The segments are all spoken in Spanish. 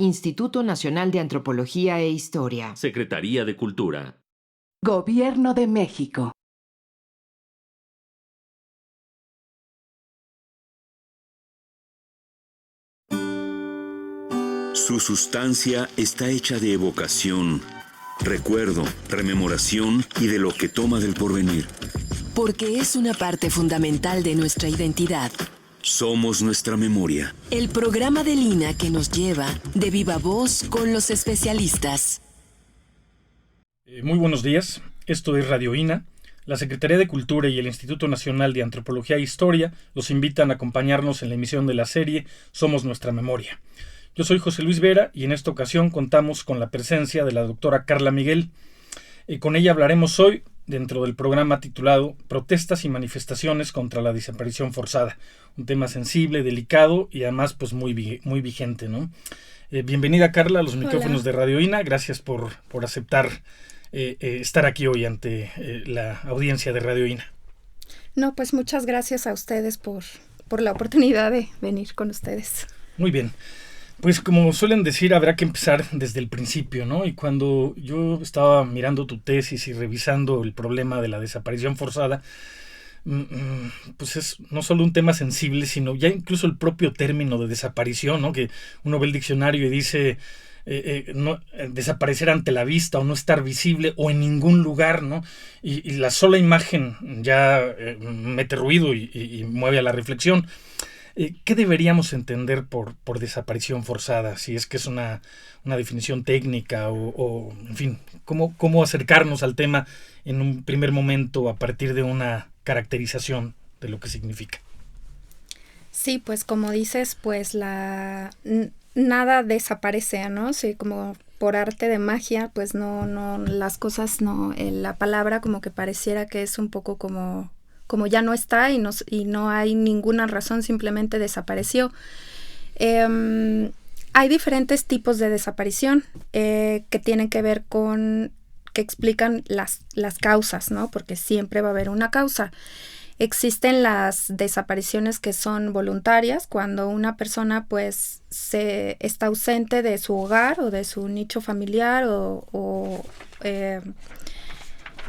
Instituto Nacional de Antropología e Historia. Secretaría de Cultura. Gobierno de México. Su sustancia está hecha de evocación, recuerdo, rememoración y de lo que toma del porvenir. Porque es una parte fundamental de nuestra identidad. Somos nuestra memoria. El programa del INA que nos lleva de viva voz con los especialistas. Muy buenos días, esto es Radio INA. La Secretaría de Cultura y el Instituto Nacional de Antropología e Historia los invitan a acompañarnos en la emisión de la serie Somos Nuestra Memoria. Yo soy José Luis Vera y en esta ocasión contamos con la presencia de la doctora Carla Miguel. Con ella hablaremos hoy dentro del programa titulado Protestas y manifestaciones contra la desaparición forzada. Un tema sensible, delicado y además pues muy vigente, ¿no? Bienvenida, Carla, a los micrófonos de Radio INA. Gracias por aceptar estar aquí hoy ante la audiencia de Radio INA. No, pues muchas gracias a ustedes por la oportunidad de venir con ustedes. Muy bien. Pues como suelen decir, habrá que empezar desde el principio, ¿no? Y cuando yo estaba mirando tu tesis y revisando el problema de la desaparición forzada, pues es no solo un tema sensible, sino ya incluso el propio término de desaparición, ¿no? Que uno ve el diccionario y dice desaparecer ante la vista o no estar visible o en ningún lugar, ¿no? Y la sola imagen ya mete ruido y mueve a la reflexión. ¿Qué deberíamos entender por desaparición forzada? Si es que es una definición técnica o en fin, ¿cómo acercarnos al tema en un primer momento a partir de una caracterización de lo que significa? Sí, pues como dices, pues nada desaparece, ¿no? Sí, como por arte de magia, pues no las cosas no, la palabra como que pareciera que es un poco como ya no está y no hay ninguna razón, simplemente desapareció. Hay diferentes tipos de desaparición que tienen que ver con, que explican las causas, ¿no? Porque siempre va a haber una causa. Existen las desapariciones que son voluntarias, cuando una persona pues está ausente de su hogar o de su nicho familiar o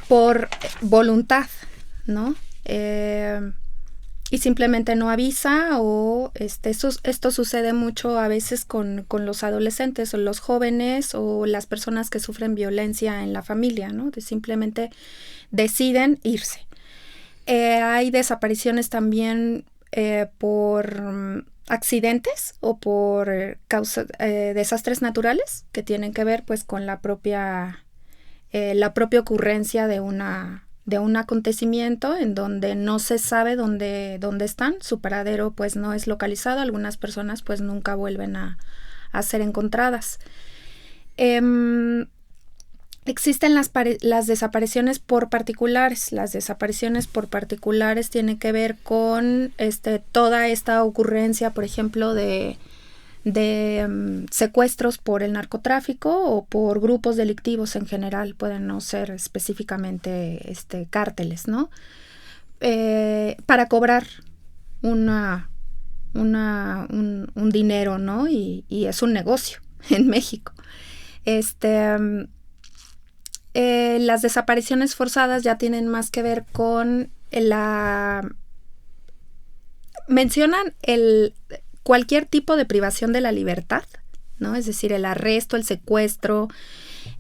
por voluntad, ¿no? Y simplemente no avisa o esto sucede mucho a veces con los adolescentes o los jóvenes o las personas que sufren violencia en la familia, ¿no? Simplemente deciden irse. Hay desapariciones también por accidentes o por desastres naturales que tienen que ver pues con la propia ocurrencia de un acontecimiento en donde no se sabe dónde están, su paradero pues no es localizado, algunas personas pues nunca vuelven a ser encontradas. Existen las desapariciones por particulares. Las desapariciones por particulares tienen que ver con toda esta ocurrencia, por ejemplo, de secuestros por el narcotráfico o por grupos delictivos en general, pueden no ser específicamente cárteles, ¿no? Para cobrar un dinero, ¿no? Y es un negocio en México. Las desapariciones forzadas ya tienen más que ver con mencionan cualquier tipo de privación de la libertad, ¿no? Es decir, el arresto, el secuestro,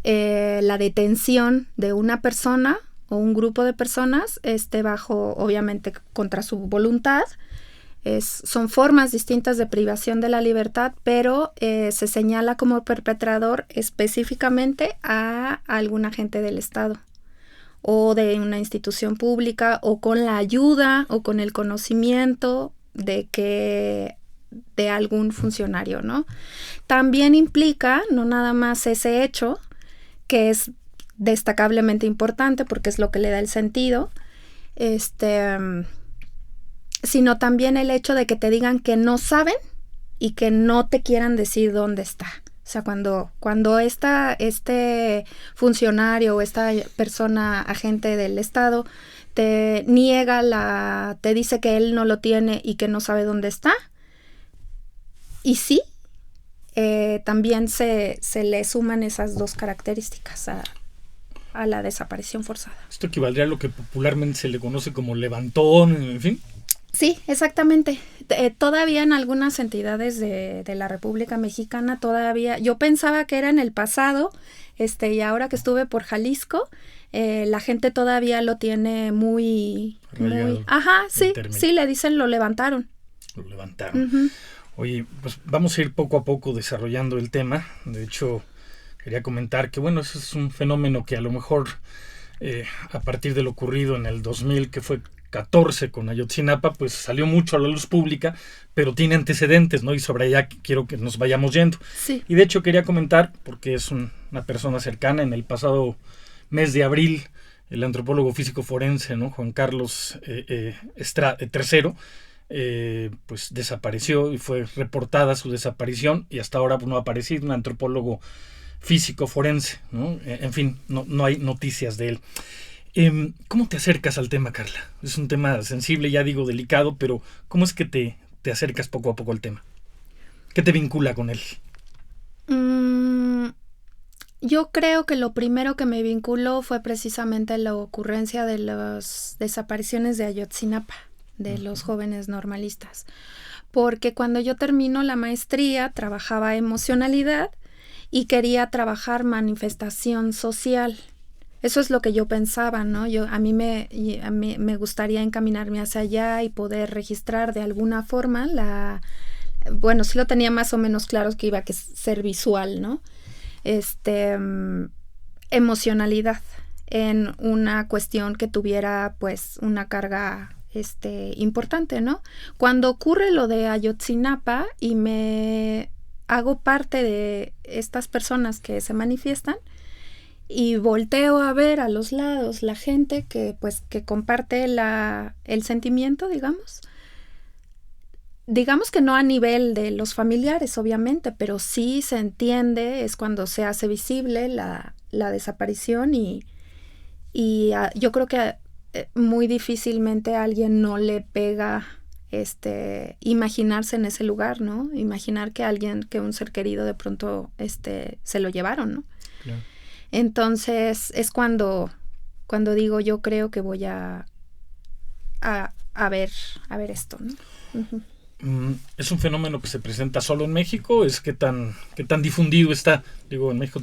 la detención de una persona o un grupo de personas, bajo, obviamente, contra su voluntad. Son formas distintas de privación de la libertad, pero se señala como perpetrador específicamente a algún agente del Estado o de una institución pública o con la ayuda o con el conocimiento de algún funcionario, ¿no? También implica no nada más ese hecho, que es destacablemente importante porque es lo que le da el sentido, sino también el hecho de que te digan que no saben y que no te quieran decir dónde está. O sea, cuando este funcionario o esta persona agente del Estado te niega te dice que él no lo tiene y que no sabe dónde está, y sí, también se le suman esas dos características a la desaparición forzada. Esto equivaldría a lo que popularmente se le conoce como levantón, en fin. Sí, exactamente. Todavía en algunas entidades de la República Mexicana todavía, yo pensaba que era en el pasado, y ahora que estuve por Jalisco, la gente todavía lo tiene muy... Ajá, sí, le dicen lo levantaron. Lo levantaron. Uh-huh. Oye, pues vamos a ir poco a poco desarrollando el tema. De hecho, quería comentar que, bueno, ese es un fenómeno que a lo mejor a partir de lo ocurrido en el 2000, que fue 14 con Ayotzinapa, pues salió mucho a la luz pública, pero tiene antecedentes, ¿no? Y sobre allá quiero que nos vayamos yendo. Sí. Y de hecho quería comentar, porque es una persona cercana, en el pasado mes de abril, el antropólogo físico forense, ¿no? Juan Carlos III, pues desapareció y fue reportada su desaparición y hasta ahora no ha aparecido un antropólogo físico forense, ¿no? En fin, no hay noticias de él. ¿Cómo te acercas al tema, Carla? Es un tema sensible, ya digo delicado, pero ¿cómo es que te acercas poco a poco al tema? ¿Qué te vincula con él? Yo creo que lo primero que me vinculó fue precisamente la ocurrencia de las desapariciones de Ayotzinapa, de los jóvenes normalistas. Porque cuando yo termino la maestría, trabajaba emocionalidad y quería trabajar manifestación social. Eso es lo que yo pensaba, ¿no? A mí me gustaría encaminarme hacia allá y poder registrar de alguna forma bueno, sí lo tenía más o menos claro que iba a ser visual, ¿no? Emocionalidad en una cuestión que tuviera, pues, una carga, importante, ¿no? Cuando ocurre lo de Ayotzinapa y me hago parte de estas personas que se manifiestan, y volteo a ver a los lados la gente que comparte el sentimiento, digamos que no a nivel de los familiares, obviamente, pero sí se entiende, es cuando se hace visible la desaparición y yo creo que muy difícilmente a alguien no le pega imaginarse en ese lugar, ¿no? Imaginar que un ser querido de pronto se lo llevaron, ¿no? Claro. Entonces es cuando digo yo creo que voy a ver esto, ¿no? Uh-huh. ¿Es un fenómeno que se presenta solo en México? ¿Es qué tan difundido está? Digo, en México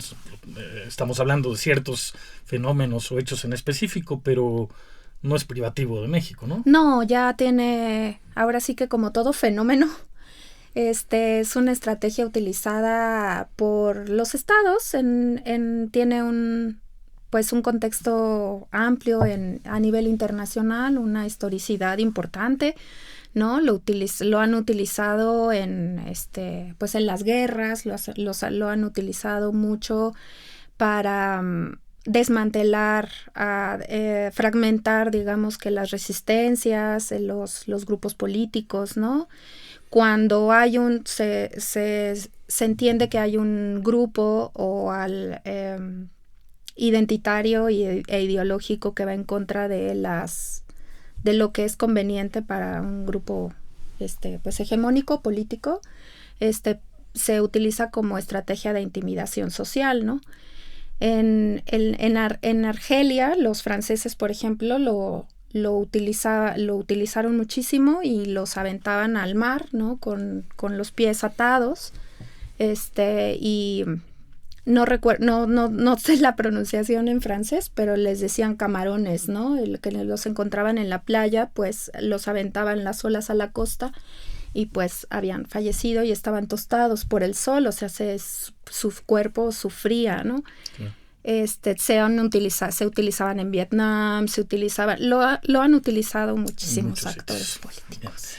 estamos hablando de ciertos fenómenos o hechos en específico, pero no es privativo de México, ¿no? No, ya tiene, ahora sí que como todo fenómeno, es una estrategia utilizada por los estados, tiene un contexto amplio a nivel internacional, una historicidad importante, ¿no? Lo han utilizado en las guerras, lo han utilizado mucho para desmantelar, fragmentar, digamos que las resistencias, los grupos políticos, ¿no? Cuando hay se entiende que hay un grupo o identitario e ideológico que va en contra de lo que es conveniente para un grupo hegemónico político, se utiliza como estrategia de intimidación social, ¿no? En Argelia, los franceses, por ejemplo, lo utilizaron muchísimo y los aventaban al mar, ¿no? Con los pies atados, y no sé la pronunciación en francés, pero les decían camarones, ¿no? Que los encontraban en la playa, pues los aventaban las olas a la costa y pues habían fallecido y estaban tostados por el sol, o sea, su cuerpo sufría, ¿no? Claro. Se utilizaban en Vietnam, lo han utilizado muchísimos actores políticos.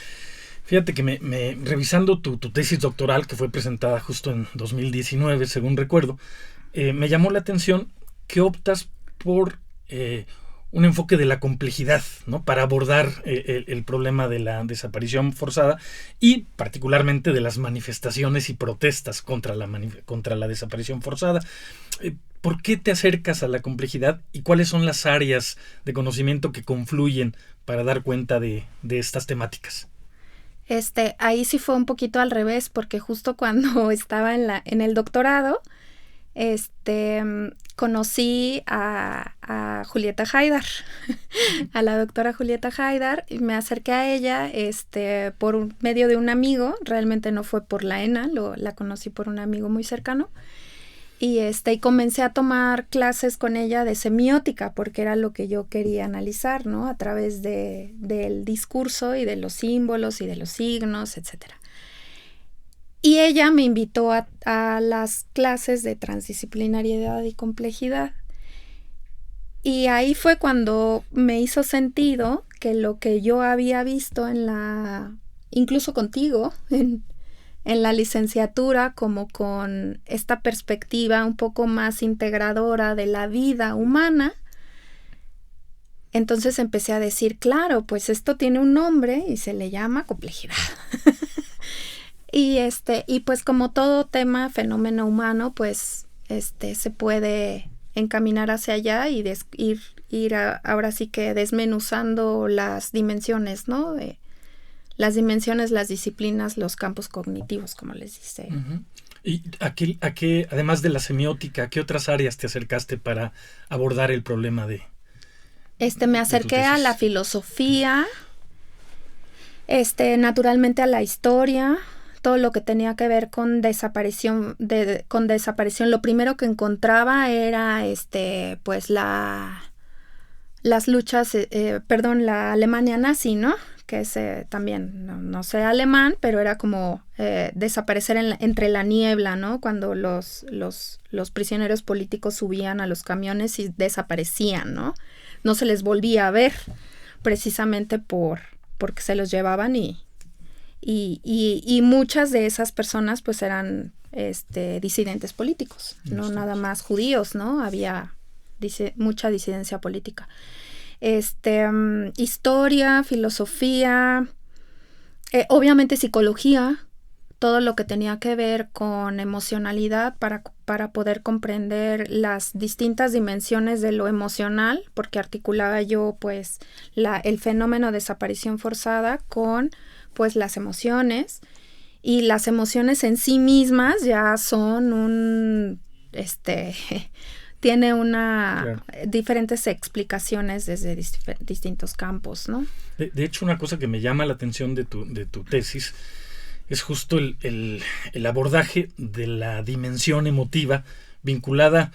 Fíjate que revisando tu tesis doctoral, que fue presentada justo en 2019, según recuerdo, me llamó la atención que optas por un enfoque de la complejidad, ¿no? Para abordar el problema de la desaparición forzada y particularmente de las manifestaciones y protestas contra la desaparición forzada. ¿Por qué te acercas a la complejidad y cuáles son las áreas de conocimiento que confluyen para dar cuenta de estas temáticas? Ahí sí fue un poquito al revés, porque justo cuando estaba en el doctorado, conocí a Julieta Haidar, a la doctora Julieta Haidar, y me acerqué a ella por medio de un amigo. Realmente no fue por la ENA, la conocí por un amigo muy cercano. Y comencé a tomar clases con ella de semiótica, porque era lo que yo quería analizar, ¿no? A través del discurso y de los símbolos y de los signos, etcétera. Y ella me invitó a las clases de transdisciplinariedad y complejidad. Y ahí fue cuando me hizo sentido que lo que yo había visto incluso contigo, en la licenciatura, como con esta perspectiva un poco más integradora de la vida humana. Entonces empecé a decir, claro, pues esto tiene un nombre y se le llama complejidad. Y pues como todo tema, fenómeno humano, pues se puede encaminar hacia allá y ir ahora sí que desmenuzando las dimensiones, ¿no? Las dimensiones, las disciplinas, los campos cognitivos, como les dice. Uh-huh. ¿Y a qué, además de la semiótica, a qué otras áreas te acercaste para abordar el problema de me acerqué a la filosofía, naturalmente a la historia, todo lo que tenía que ver con desaparición. Lo primero que encontraba era, pues las luchas, la Alemania nazi, ¿no? Que es también, no sé alemán, pero era como desaparecer entre la niebla, ¿no? Cuando los prisioneros políticos subían a los camiones y desaparecían, ¿no? No se les volvía a ver, precisamente porque se los llevaban y muchas de esas personas pues eran disidentes políticos, no nada más judíos, ¿no? Había mucha disidencia política. Historia, filosofía, obviamente psicología, todo lo que tenía que ver con emocionalidad para poder comprender las distintas dimensiones de lo emocional, porque articulaba yo pues el fenómeno de desaparición forzada con pues las emociones, y las emociones en sí mismas ya son tiene claro, diferentes explicaciones desde distintos campos, ¿no? De hecho, una cosa que me llama la atención de tu tesis es justo el abordaje de la dimensión emotiva vinculada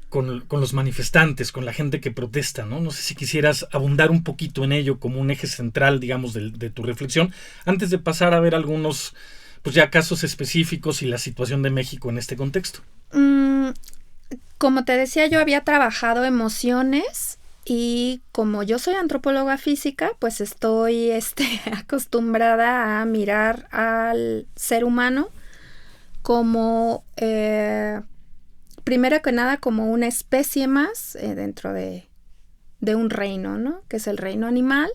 con los manifestantes, con la gente que protesta, ¿no? No sé si quisieras abundar un poquito en ello como un eje central, digamos, de tu reflexión, antes de pasar a ver algunos, pues ya casos específicos y la situación de México en este contexto. Como te decía, yo había trabajado emociones y como yo soy antropóloga física, pues estoy acostumbrada a mirar al ser humano como, primero que nada, como una especie más dentro de un reino, ¿no? Que es el reino animal.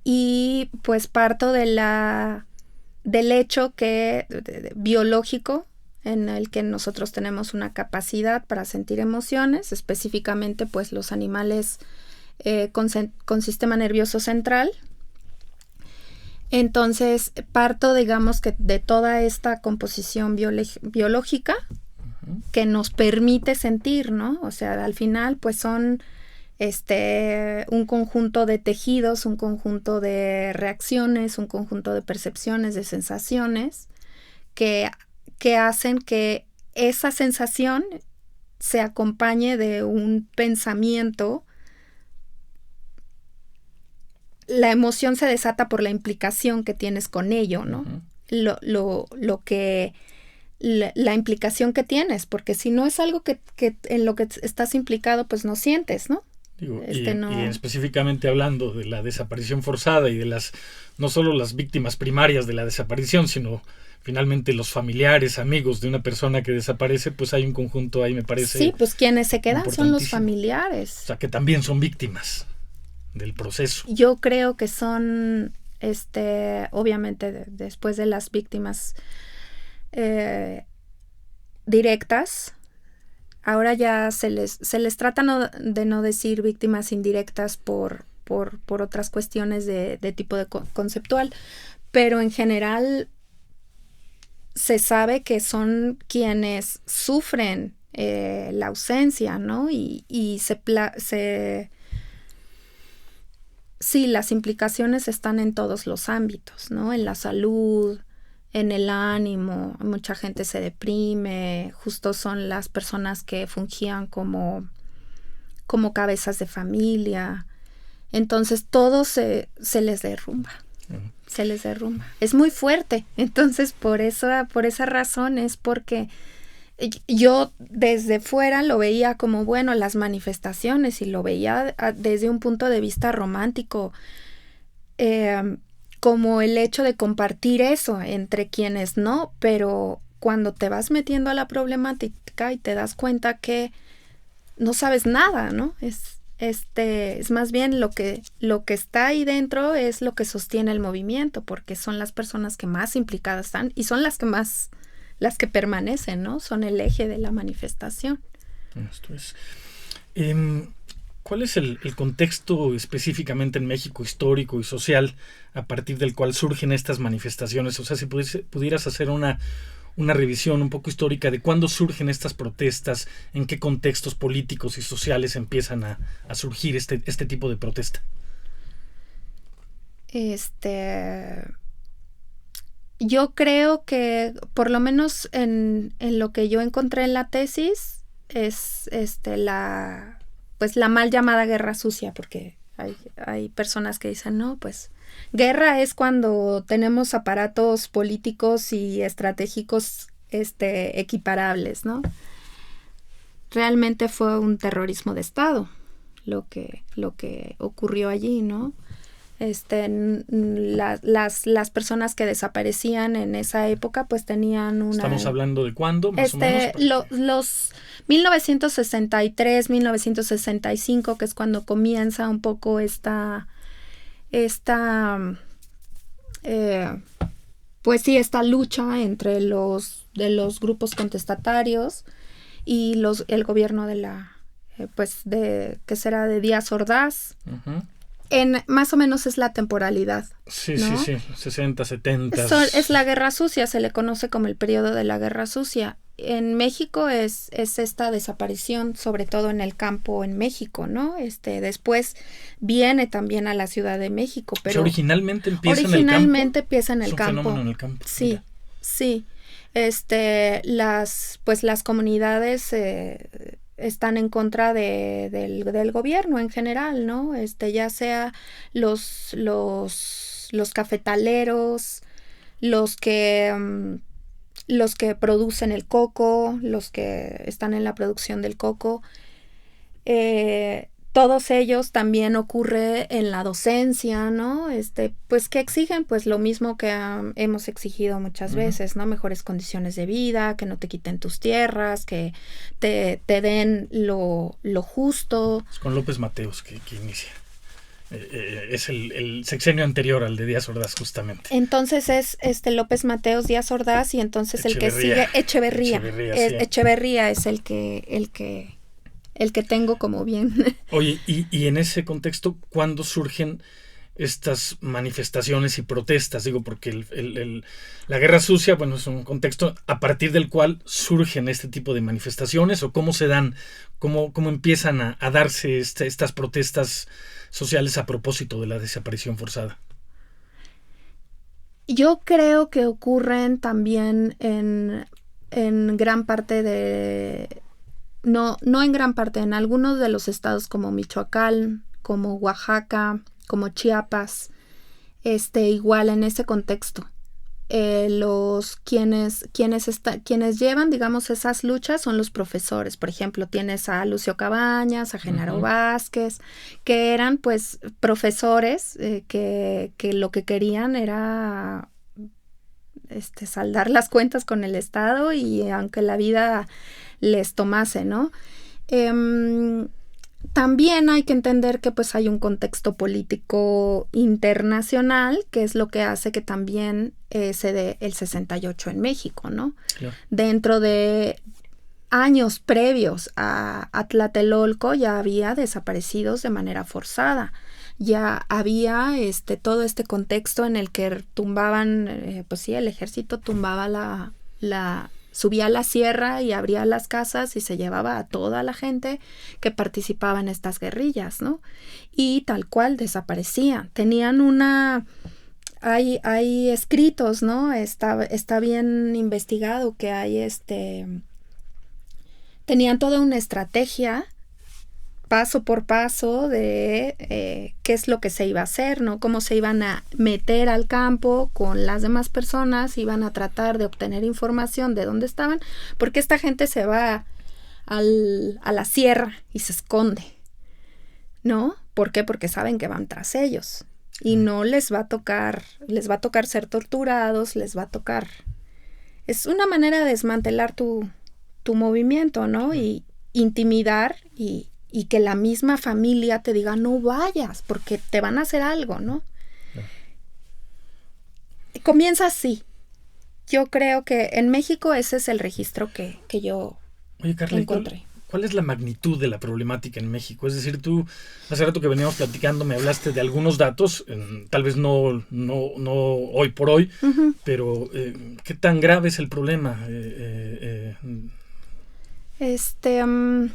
Y pues parto del hecho biológico, en el que nosotros tenemos una capacidad para sentir emociones, específicamente pues los animales con sistema nervioso central. Entonces parto, digamos, que de toda esta composición biológica que nos permite sentir, ¿no? O sea, al final pues son un conjunto de tejidos, un conjunto de reacciones, un conjunto de percepciones, de sensaciones que hacen que esa sensación se acompañe de un pensamiento. La emoción se desata por la implicación que tienes con ello, ¿no? Uh-huh. La implicación que tienes, porque si no es algo que en lo que estás implicado, pues no sientes, ¿no? Digo, y específicamente hablando de la desaparición forzada y de no solo las víctimas primarias de la desaparición, sino finalmente los familiares, amigos de una persona que desaparece, pues hay un conjunto ahí, me parece. Sí, pues quienes se quedan son los familiares. O sea, que también son víctimas del proceso. Yo creo que son, obviamente, después de las víctimas directas, ahora ya se les trata de no decir víctimas indirectas por otras cuestiones de tipo conceptual. pero en general se sabe que son quienes sufren la ausencia, ¿no? Y sí, las implicaciones están en todos los ámbitos, ¿no? En la salud, en el ánimo, mucha gente se deprime, justo son las personas que fungían como cabezas de familia, entonces todo se les derrumba. Se les derrumba. Es muy fuerte. Entonces, por esa razón es porque yo desde fuera lo veía como, bueno, las manifestaciones, y lo veía desde un punto de vista romántico, como el hecho de compartir eso entre quienes no, pero cuando te vas metiendo a la problemática y te das cuenta que no sabes nada, ¿no? Es más bien lo que está ahí dentro es lo que sostiene el movimiento, porque son las personas que más implicadas están y son las que permanecen, ¿no? Son el eje de la manifestación. Esto es. ¿Cuál es el contexto específicamente en México histórico y social a partir del cual surgen estas manifestaciones? O sea, si pudieras hacer una revisión un poco histórica de cuándo surgen estas protestas, en qué contextos políticos y sociales empiezan a surgir este tipo de protesta. Yo creo que, por lo menos en lo que yo encontré en la tesis, es la mal llamada guerra sucia, porque hay personas que dicen, no, pues guerra es cuando tenemos aparatos políticos y estratégicos equiparables, ¿no? Realmente fue un terrorismo de Estado lo que ocurrió allí, ¿no? Las personas que desaparecían en esa época pues tenían una... ¿Estamos hablando de cuándo, más o menos? Los 1963, 1965, que es cuando comienza un poco esta lucha entre los grupos contestatarios y el gobierno que será de Díaz Ordaz. Uh-huh. Más o menos es la temporalidad. Sí, ¿no? sí, 60, 70. Es la Guerra Sucia, se le conoce como el periodo de la Guerra Sucia. En México es esta desaparición, sobre todo en el campo en México, ¿no? Después viene también a la Ciudad de México, pero... O sea, originalmente empieza en el campo. Originalmente empieza en el campo. Es un fenómeno en el campo. Sí, mira. Sí. Las comunidades están en contra del gobierno en general, ¿no? Ya sea los cafetaleros, los que producen el coco, los que están en la producción del coco, todos ellos también ocurre en la docencia, ¿no? Pues que exigen pues lo mismo que hemos exigido muchas veces, ¿no? Mejores condiciones de vida, que no te quiten tus tierras, que te den lo justo. Es con López Mateos que inicia. Es el sexenio anterior al de Díaz Ordaz, justamente. Entonces es López Mateos, Díaz Ordaz, y entonces el que sigue Echeverría. Echeverría es el que tengo como bien. Oye, y en ese contexto, ¿cuándo surgen estas manifestaciones y protestas? Digo, porque la Guerra Sucia, bueno, es un contexto a partir del cual surgen este tipo de manifestaciones, o cómo se dan, cómo empiezan a darse estas protestas sociales a propósito de la desaparición forzada. Yo creo que ocurren también en gran parte de... No en gran parte, en algunos de los estados como Michoacán, como Oaxaca, como Chiapas, igual en ese contexto. Quienes llevan, digamos, esas luchas son los profesores. Por ejemplo, tienes a Lucio Cabañas, a Genaro Vázquez, que eran pues profesores que lo que querían era saldar las cuentas con el Estado, y aunque la vida les tomase, ¿no? También hay que entender que pues hay un contexto político internacional, que es lo que hace que también se dé el 68 en México, ¿no? Claro. Dentro de años previos a Tlatelolco ya había desaparecidos de manera forzada. ya había todo este contexto en el que tumbaban, pues sí, el ejército tumbaba subía a la sierra y abría las casas y se llevaba a toda la gente que participaba en estas guerrillas, ¿no? Y tal cual desaparecían. Tenían hay escritos, ¿no? Está bien investigado que hay tenían toda una estrategia paso por paso de qué es lo que se iba a hacer, ¿no? Cómo se iban a meter al campo con las demás personas, iban a tratar de obtener información de dónde estaban, porque esta gente se va a la sierra y se esconde, ¿no? ¿Por qué? Porque saben que van tras ellos y no les va a tocar ser torturados, les va a tocar. Es una manera de desmantelar tu movimiento, ¿no? Y intimidar y que la misma familia te diga no vayas porque te van a hacer algo, ¿no? Comienza así. Yo creo que en México ese es el registro que yo encontré. ¿Cuál es la magnitud de la problemática en México? Es decir, tú, hace rato que veníamos platicando, me hablaste de algunos datos, tal vez no hoy por hoy, pero ¿qué tan grave es el problema?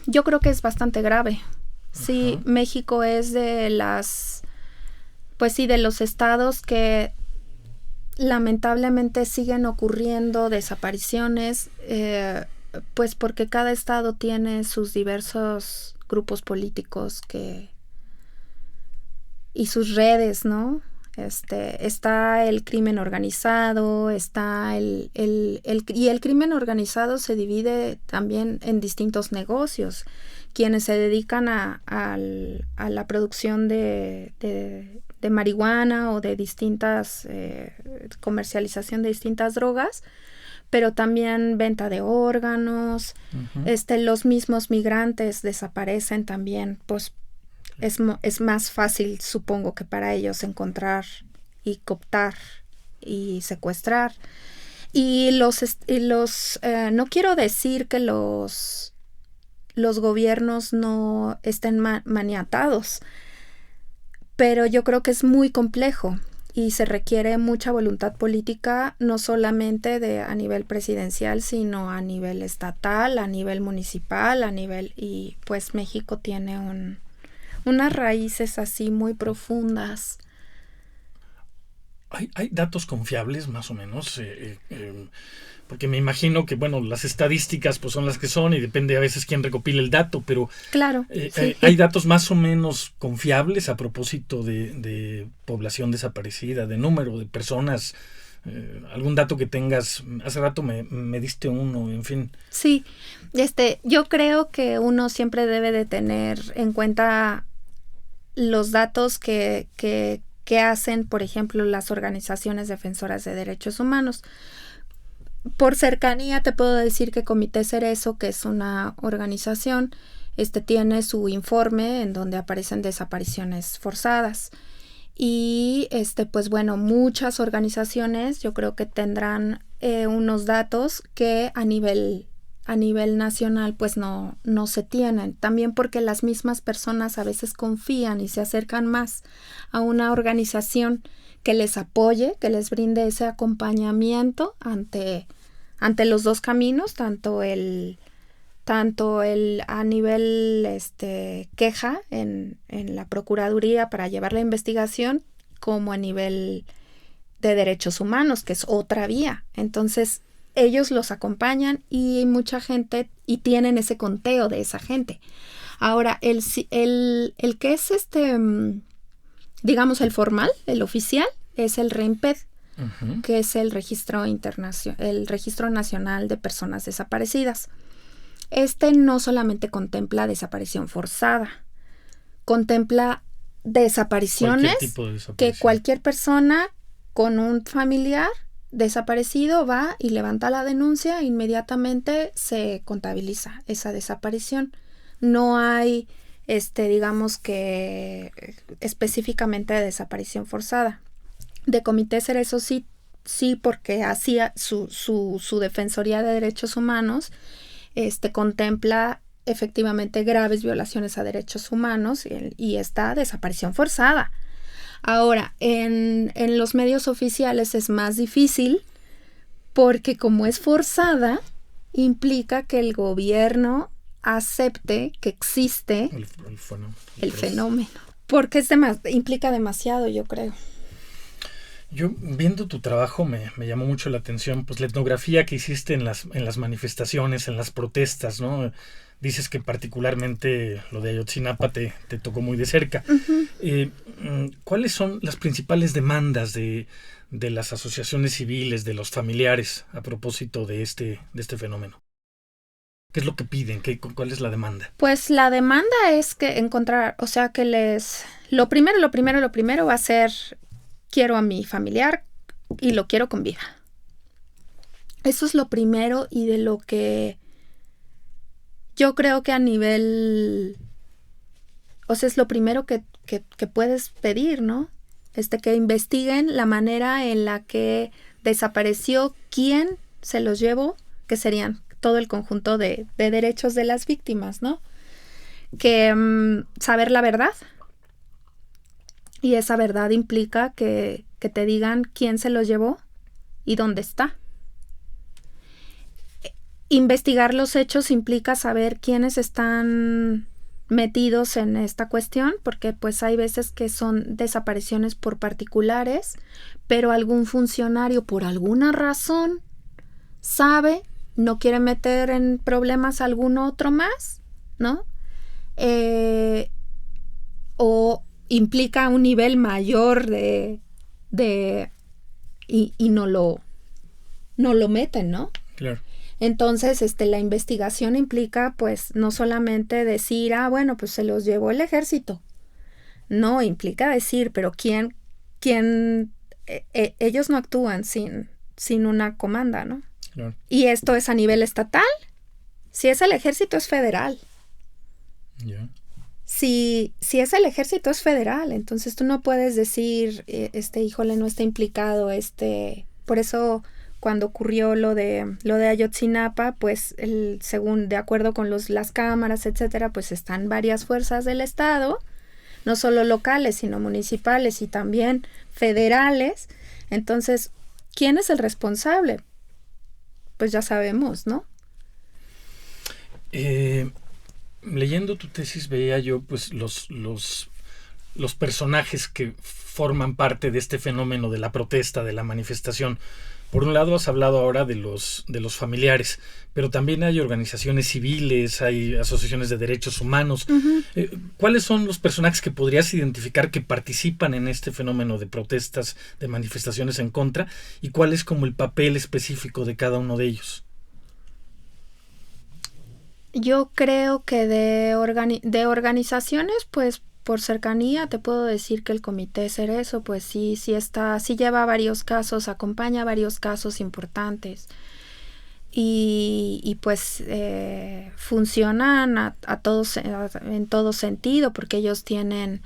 Yo creo que es bastante grave. Sí, México es de los estados que lamentablemente siguen ocurriendo desapariciones, pues porque cada estado tiene sus diversos grupos políticos y sus redes, ¿no? Está el crimen organizado, y el crimen organizado se divide también en distintos negocios. Quienes se dedican a la producción de marihuana o de distintas comercialización de distintas drogas, pero también venta de órganos. Los mismos migrantes desaparecen también, pues es más fácil, supongo, que para ellos encontrar y cooptar y secuestrar. Y no quiero decir que los gobiernos no estén maniatados, pero yo creo que es muy complejo y se requiere mucha voluntad política, no solamente a nivel presidencial, sino a nivel estatal, a nivel municipal, y pues México tiene unas raíces así muy profundas. ¿Hay datos confiables, más o menos? Porque me imagino que, bueno, las estadísticas pues son las que son y depende a veces quién recopila el dato, pero claro, sí. ¿Hay datos más o menos confiables a propósito de población desaparecida, de número de personas? ¿Algún dato que tengas? Hace rato me diste uno, en fin. Sí, yo creo que uno siempre debe de tener en cuenta los datos que hacen, por ejemplo, las organizaciones defensoras de derechos humanos. Por cercanía te puedo decir que Comité Cerezo, que es una organización, tiene su informe en donde aparecen desapariciones forzadas. Y pues bueno, muchas organizaciones yo creo que tendrán unos datos que a nivel nacional pues no se tienen. También porque las mismas personas a veces confían y se acercan más a una organización que les apoye, que les brinde ese acompañamiento ante los dos caminos, tanto el a nivel queja en la Procuraduría para llevar la investigación, como a nivel de derechos humanos, que es otra vía. Entonces, ellos los acompañan y mucha gente, y tienen ese conteo de esa gente. Ahora, el que es digamos el formal, el oficial, es el RENPED, que es el Registro Nacional de Personas Desaparecidas. No solamente contempla desaparición forzada, contempla desapariciones, cualquier tipo de desaparición. Que cualquier persona con un familiar desaparecido va y levanta la denuncia e inmediatamente se contabiliza esa desaparición. No hay, digamos que específicamente de desaparición forzada. De Comité Cerezo sí, porque hacía su Defensoría de Derechos Humanos, contempla efectivamente graves violaciones a derechos humanos y esta desaparición forzada. Ahora, en los medios oficiales es más difícil porque como es forzada, implica que el gobierno acepte que existe el fenómeno. Porque implica demasiado, yo creo. Yo, viendo tu trabajo, me llamó mucho la atención, pues la etnografía que hiciste en las manifestaciones, en las protestas, ¿no? Dices que particularmente lo de Ayotzinapa te tocó muy de cerca. Uh-huh. ¿Cuáles son las principales demandas de las asociaciones civiles, de los familiares, a propósito de este fenómeno? ¿Qué es lo que piden? ¿Cuál es la demanda? Pues la demanda es que encontrar, o sea, que lo primero va a ser, quiero a mi familiar y lo quiero con vida. Eso es lo primero y de lo que yo creo que a nivel, o sea, es lo primero que puedes pedir, ¿no? Que investiguen la manera en la que desapareció, quién se los llevó, que serían todo el conjunto de derechos de las víctimas, ¿no? Que saber la verdad. Y esa verdad implica que te digan quién se los llevó y dónde está. Investigar los hechos implica saber quiénes están metidos en esta cuestión, porque pues hay veces que son desapariciones por particulares, pero algún funcionario por alguna razón sabe, no quiere meter en problemas a algún otro más, ¿no? O implica un nivel mayor y no lo meten, ¿no? Claro. Entonces, la investigación implica, pues, no solamente decir, bueno, pues se los llevó el ejército. No, implica decir, pero ¿quién? Ellos no actúan sin una comanda, ¿no? Claro. Y esto es a nivel estatal. Si es el ejército, es federal. Yeah. Si es el ejército, es federal. Entonces tú no puedes decir, híjole, no está implicado, por eso cuando ocurrió lo de Ayotzinapa, pues según de acuerdo con las cámaras, etcétera, pues están varias fuerzas del estado, no solo locales, sino municipales y también federales. Entonces, ¿quién es el responsable? Pues ya sabemos, ¿no? Leyendo tu tesis veía yo pues los personajes que forman parte de este fenómeno de la protesta, de la manifestación. Por un lado has hablado ahora de los familiares, pero también hay organizaciones civiles, hay asociaciones de derechos humanos. Uh-huh. ¿Cuáles son los personajes que podrías identificar que participan en este fenómeno de protestas, de manifestaciones en contra? ¿Y cuál es como el papel específico de cada uno de ellos? Yo creo que de organizaciones, pues por cercanía te puedo decir que el Comité Cerezo, pues sí lleva varios casos, acompaña varios casos importantes y pues funcionan a todos en todo sentido, porque ellos tienen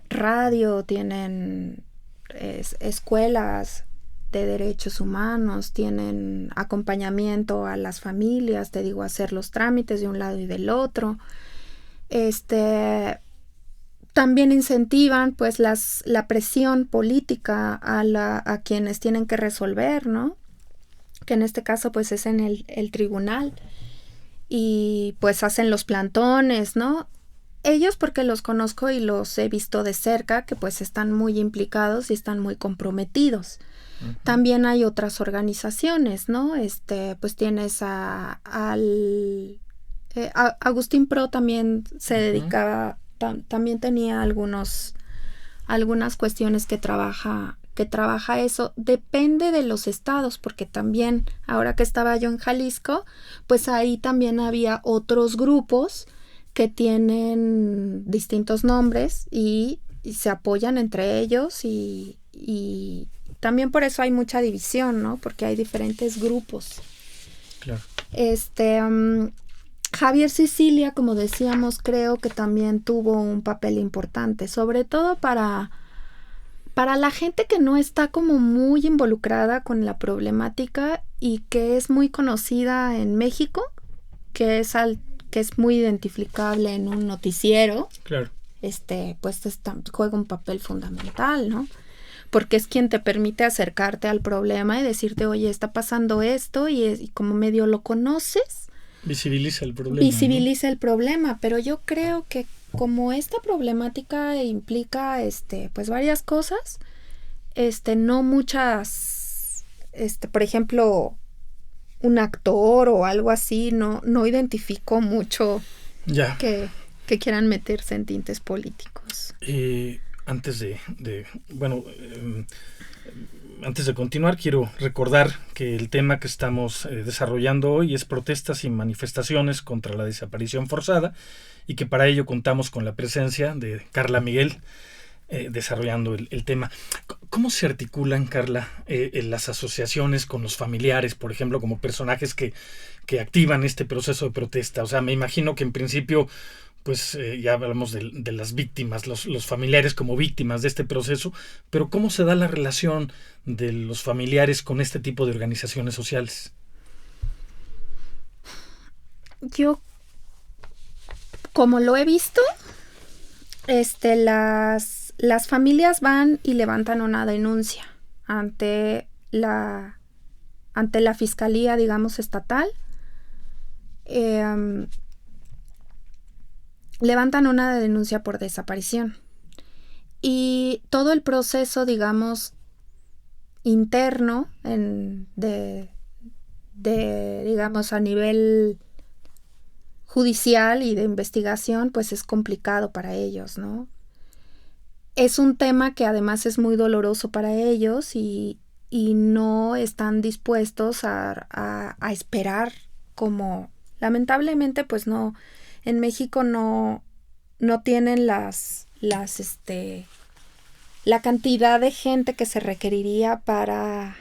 radio, tienen escuelas de derechos humanos, tienen acompañamiento a las familias, te digo, hacer los trámites de un lado y del otro. También incentivan pues la presión política a quienes tienen que resolver, ¿no? Que en este caso pues es en el tribunal, y pues hacen los plantones, ¿no? Ellos, porque los conozco y los he visto de cerca, que pues están muy implicados y están muy comprometidos. Uh-huh. También hay otras organizaciones, ¿no? Pues tienes Agustín Pro también se dedicaba, también tenía algunas cuestiones que trabaja eso. Depende de los estados, porque también ahora que estaba yo en Jalisco, pues ahí también había otros grupos que tienen distintos nombres y se apoyan entre ellos y también por eso hay mucha división, ¿no? Porque hay diferentes grupos. Claro. Javier Sicilia, como decíamos, creo que también tuvo un papel importante, sobre todo para la gente que no está como muy involucrada con la problemática y que es muy conocida en México, que es muy identificable en un noticiero. Claro. pues juega un papel fundamental, ¿no? Porque es quien te permite acercarte al problema y decirte, oye, está pasando esto, y como medio lo conoces. Visibiliza el problema. Visibiliza, ¿no?, el problema, pero yo creo que como esta problemática implica, pues varias cosas, no muchas, por ejemplo, un actor o algo así, no identifico mucho que quieran meterse en tintes políticos. Antes de continuar, quiero recordar que el tema que estamos desarrollando hoy es protestas y manifestaciones contra la desaparición forzada, y que para ello contamos con la presencia de Carla Miguel, desarrollando el tema. ¿Cómo se articulan, Carla, las asociaciones con los familiares, por ejemplo, como personajes que activan este proceso de protesta? O sea, me imagino que en principio, pues ya hablamos de las víctimas, los familiares como víctimas de este proceso, pero ¿cómo se da la relación de los familiares con este tipo de organizaciones sociales? Yo, como lo he visto, las familias van y levantan una denuncia ante la fiscalía, digamos, estatal. Levantan una denuncia por desaparición, y todo el proceso, digamos, interno digamos, a nivel judicial y de investigación, pues es complicado para ellos, ¿no? Es un tema que además es muy doloroso para ellos, y no están dispuestos a esperar, como lamentablemente pues no, en México no tienen la cantidad de gente que se requeriría para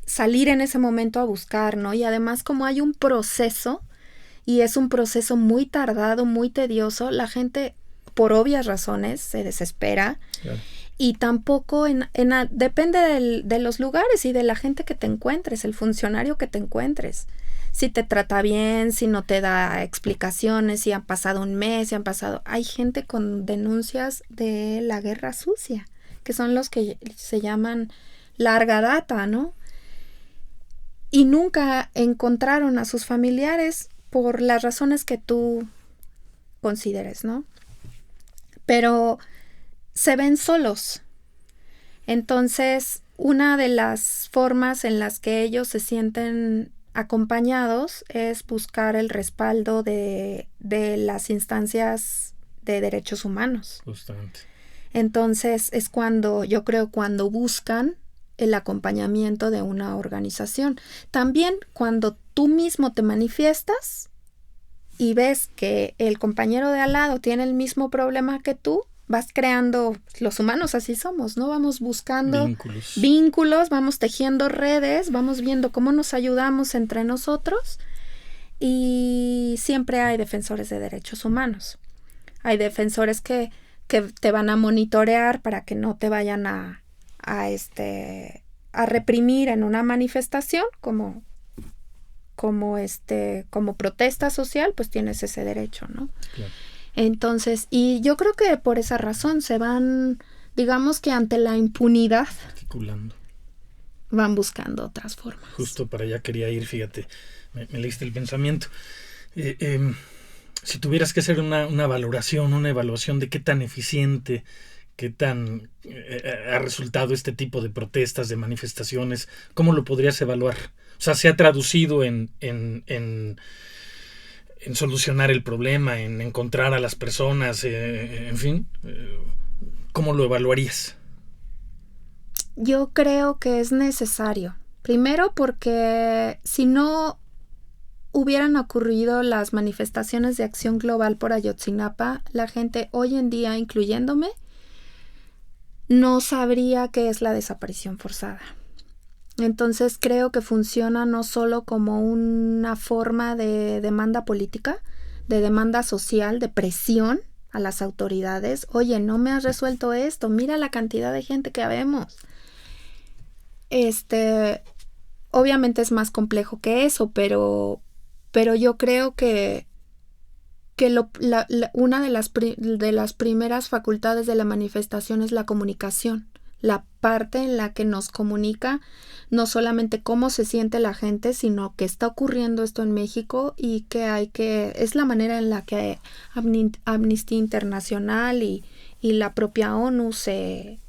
salir en ese momento a buscar, ¿no? Y además, como hay un proceso, y es un proceso muy tardado, muy tedioso, la gente, por obvias razones, se desespera. Claro. Y tampoco depende de los lugares y de la gente que te encuentres, el funcionario que te encuentres. Si te trata bien, si no te da explicaciones, si han pasado un mes, Hay gente con denuncias de la guerra sucia, que son los que se llaman larga data, ¿no? Y nunca encontraron a sus familiares por las razones que tú consideres, ¿no? Pero se ven solos. Entonces, una de las formas en las que ellos se sienten acompañados es buscar el respaldo de las instancias de derechos humanos. Justamente. Entonces, es cuando buscan el acompañamiento de una organización. También cuando tú mismo te manifiestas y ves que el compañero de al lado tiene el mismo problema que tú, vas creando, los humanos así somos, ¿no? Vamos buscando vínculos, vamos tejiendo redes, vamos viendo cómo nos ayudamos entre nosotros, y siempre hay defensores de derechos humanos. Hay defensores que te van a monitorear para que no te vayan a reprimir en una manifestación como protesta social, pues tienes ese derecho, ¿no? Claro. Entonces, y yo creo que por esa razón se van, digamos que ante la impunidad, articulando, van buscando otras formas. Justo para allá quería ir, fíjate, me leíste el pensamiento. Si tuvieras que hacer una evaluación de qué tan eficiente, qué tan ha resultado este tipo de protestas, de manifestaciones, ¿cómo lo podrías evaluar? O sea, ¿se ha traducido en solucionar el problema, en encontrar a las personas, en fin? ¿Cómo lo evaluarías? Yo creo que es necesario. Primero porque si no hubieran ocurrido las manifestaciones de acción global por Ayotzinapa, la gente hoy en día, incluyéndome, no sabría qué es la desaparición forzada. Entonces creo que funciona no solo como una forma de demanda política, de demanda social, de presión a las autoridades. Oye, no me has resuelto esto, mira la cantidad de gente que habemos. Obviamente es más complejo que eso, pero yo creo que que una de las primeras facultades de la manifestación es la comunicación, la parte en la que nos comunica no solamente cómo se siente la gente, sino que está ocurriendo esto en México y que es la manera en la que Amnistía Internacional y la propia ONU se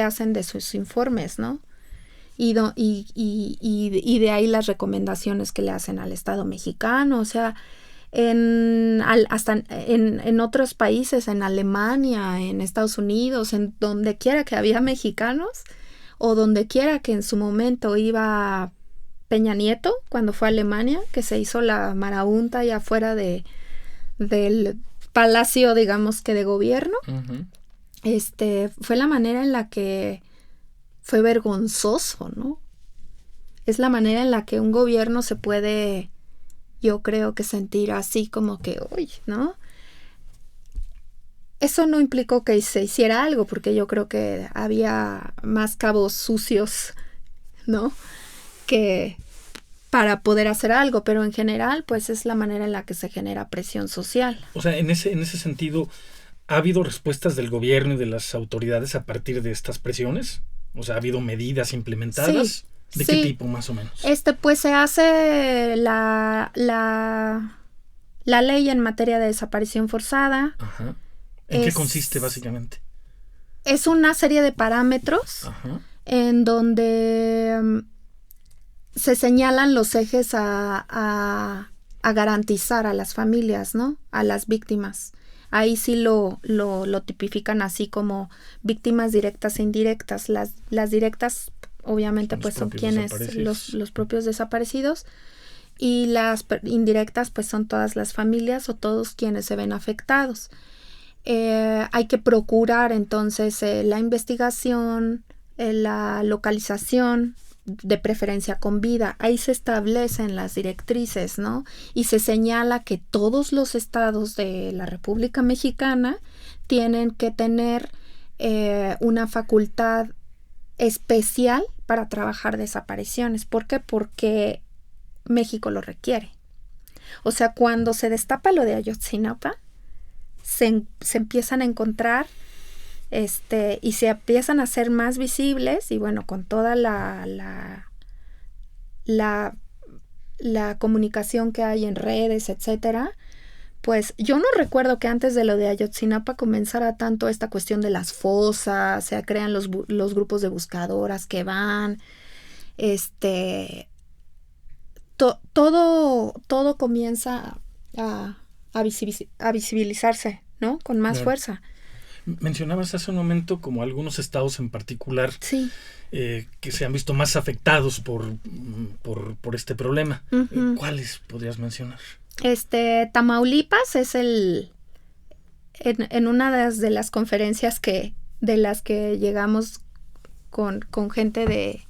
hacen de sus informes, ¿no? Y de ahí las recomendaciones que le hacen al Estado mexicano, o sea, hasta en otros países, en Alemania, en Estados Unidos, en donde quiera que había mexicanos, o donde quiera que en su momento iba Peña Nieto, cuando fue a Alemania, que se hizo la marabunta allá afuera del palacio, digamos que de gobierno. Uh-huh. Fue la manera en la que fue vergonzoso, ¿no? Es la manera en la que un gobierno se puede, yo creo que sentir así como que, uy, ¿no? Eso no implicó que se hiciera algo, porque yo creo que había más cabos sucios, ¿no? Que para poder hacer algo, pero en general, pues es la manera en la que se genera presión social. O sea, en ese sentido, ¿ha habido respuestas del gobierno y de las autoridades a partir de estas presiones? O sea, ¿ha habido medidas implementadas? Sí. ¿De qué tipo, más o menos? Pues se hace la ley en materia de desaparición forzada. Ajá. ¿En qué consiste, básicamente? Es una serie de parámetros. Ajá. En donde se señalan los ejes a garantizar a las familias, ¿no? A las víctimas. Ahí sí lo tipifican así como víctimas directas e indirectas. Las directas, obviamente, pues son quienes, los propios desaparecidos, y las indirectas, pues son todas las familias o todos quienes se ven afectados. Hay que procurar entonces la investigación, la localización, de preferencia con vida. Ahí se establecen las directrices, ¿no? Y se señala que todos los estados de la República Mexicana tienen que tener una facultad especial para trabajar desapariciones. ¿Por qué? Porque México lo requiere. O sea, cuando se destapa lo de Ayotzinapa, se empiezan a encontrar y se empiezan a hacer más visibles, y bueno, con toda la comunicación que hay en redes, etcétera, pues yo no recuerdo que antes de lo de Ayotzinapa comenzara tanto esta cuestión de las fosas, se crean los grupos de buscadoras que van, todo comienza a visibilizarse, ¿no? Con más fuerza. Mencionabas hace un momento como algunos estados en particular, sí, que se han visto más afectados por este problema. Uh-huh. ¿Cuáles podrías mencionar? Tamaulipas es en una de las conferencias de las que llegamos con gente de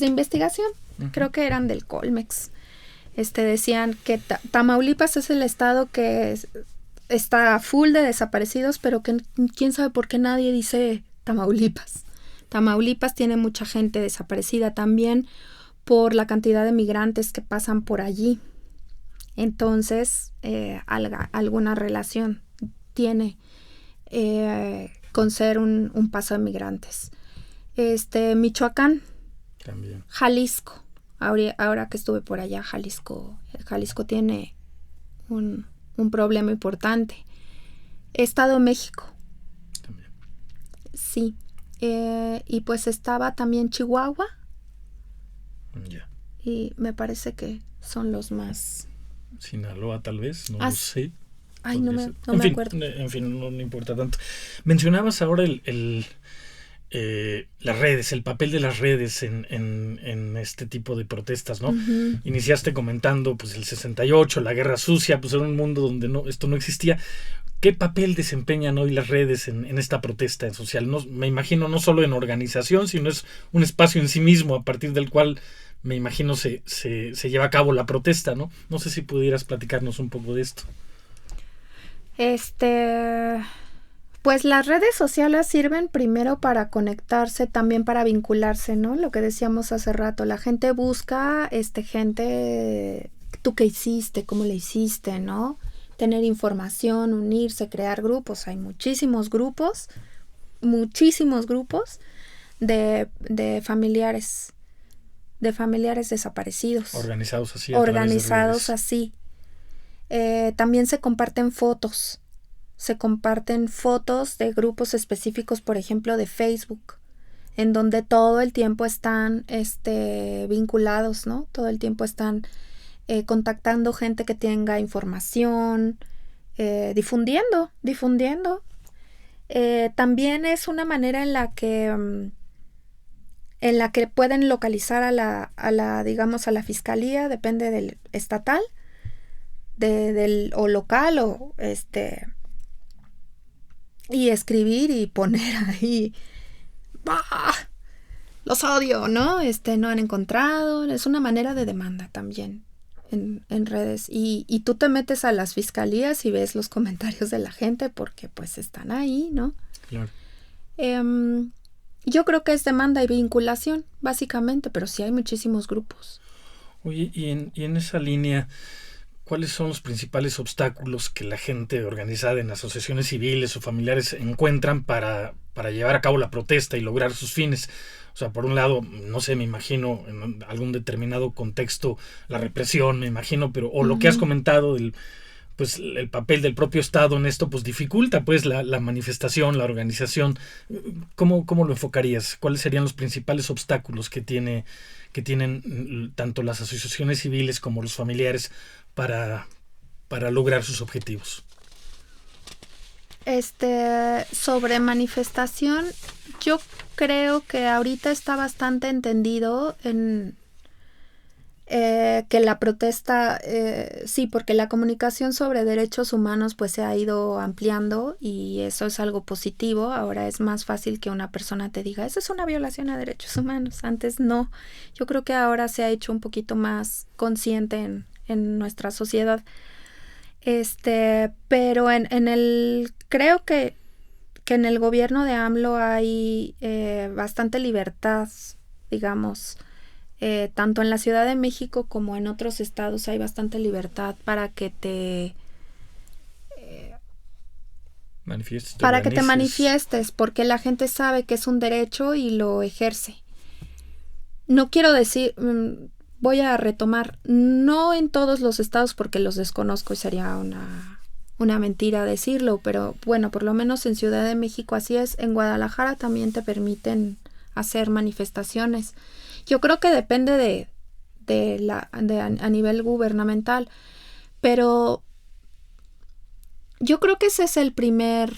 investigación, uh-huh, creo que eran del Colmex, decían que Tamaulipas es el estado que está full de desaparecidos, pero que quién sabe por qué nadie dice Tamaulipas. Tamaulipas tiene mucha gente desaparecida también por la cantidad de migrantes que pasan por allí. Entonces, alguna relación tiene con ser un paso de migrantes. Michoacán, también. Jalisco. Ahora que estuve por allá, Jalisco tiene un problema importante. Estado de México. También. Sí. Y pues estaba también Chihuahua. Ya. Y me parece que son los más. Sinaloa, tal vez, no lo sé. Ay, no me acuerdo. En fin, no importa tanto. Mencionabas ahora las redes, el papel de las redes en este tipo de protestas, ¿no? Uh-huh. Iniciaste comentando pues el 68, la guerra sucia, pues era un mundo donde esto no existía. ¿Qué papel desempeñan hoy las redes en esta protesta social? No, me imagino no solo en organización, sino es un espacio en sí mismo a partir del cual me imagino se lleva a cabo la protesta, ¿no? No sé si pudieras platicarnos un poco de esto. Pues las redes sociales sirven primero para conectarse, también para vincularse, ¿no? Lo que decíamos hace rato, la gente busca, gente, ¿tú qué hiciste? ¿Cómo le hiciste? ¿No? tener información, unirse, crear grupos. Hay muchísimos grupos de familiares desaparecidos. Organizados así. Organizados así. También se comparten fotos. Se comparten fotos de grupos específicos, por ejemplo, de Facebook, en donde todo el tiempo están vinculados, ¿no? Todo el tiempo están contactando gente que tenga información, difundiendo. También es una manera en la que pueden localizar a la fiscalía, depende del estatal, o local, o y escribir y poner ahí, ¡bah! Los odio, ¿no? No han encontrado. Es una manera de demanda también en redes. Y tú te metes a las fiscalías y ves los comentarios de la gente porque pues están ahí, ¿no? Claro. Yo creo que es demanda y vinculación, básicamente, pero sí hay muchísimos grupos. Oye, y en esa línea, ¿cuáles son los principales obstáculos que la gente organizada en asociaciones civiles o familiares encuentran para llevar a cabo la protesta y lograr sus fines? O sea, por un lado, no sé, me imagino en algún determinado contexto la represión, me imagino, pero o lo que has comentado del pues el papel del propio Estado en esto pues dificulta pues la manifestación, la organización. ¿Cómo lo enfocarías? ¿Cuáles serían los principales obstáculos que tienen tanto las asociaciones civiles como los familiares para lograr sus objetivos? Sobre manifestación, yo creo que ahorita está bastante entendido que la protesta, sí, porque la comunicación sobre derechos humanos pues se ha ido ampliando y eso es algo positivo. Ahora es más fácil que una persona te diga, eso es una violación a derechos humanos. Antes no. Yo creo que ahora se ha hecho un poquito más consciente en nuestra sociedad. Pero creo que en el gobierno de AMLO hay bastante libertad, digamos. Tanto en la Ciudad de México como en otros estados hay bastante libertad para que te manifiestes, porque la gente sabe que es un derecho y lo ejerce. No quiero decir, voy a retomar, no en todos los estados porque los desconozco y sería una mentira decirlo, pero bueno, por lo menos en Ciudad de México así es. En Guadalajara también te permiten hacer manifestaciones. Yo creo que depende a nivel gubernamental, pero yo creo que ese es el primer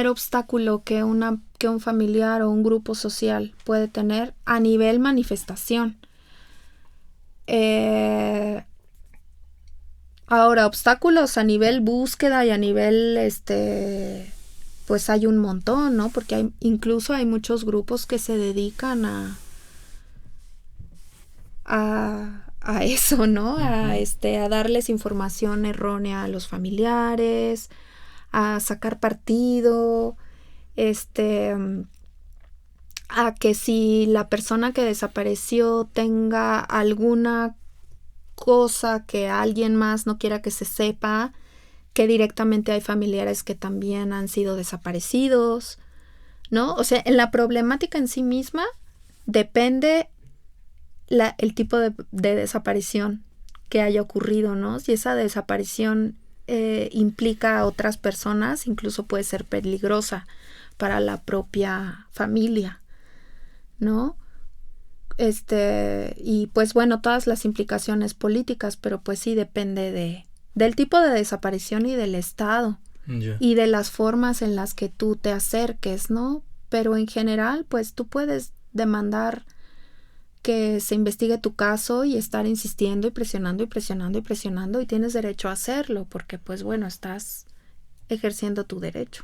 obstáculo que un familiar o un grupo social puede tener a nivel manifestación. Ahora, obstáculos a nivel búsqueda y a nivel pues hay un montón, ¿no? Porque incluso hay muchos grupos que se dedican a eso, ¿no? A darles información errónea a los familiares, a sacar partido, a que si la persona que desapareció tenga alguna cosa que alguien más no quiera que se sepa, que directamente hay familiares que también han sido desaparecidos, ¿no? O sea, en la problemática en sí misma depende el tipo de desaparición que haya ocurrido, ¿no? Si esa desaparición implica a otras personas, incluso puede ser peligrosa para la propia familia, ¿no? Y pues bueno, todas las implicaciones políticas, pero pues sí depende del tipo de desaparición y del estado y de las formas en las que tú te acerques, ¿no? Pero en general, pues tú puedes demandar que se investigue tu caso y estar insistiendo y presionando y presionando y presionando, y tienes derecho a hacerlo porque pues bueno, estás ejerciendo tu derecho.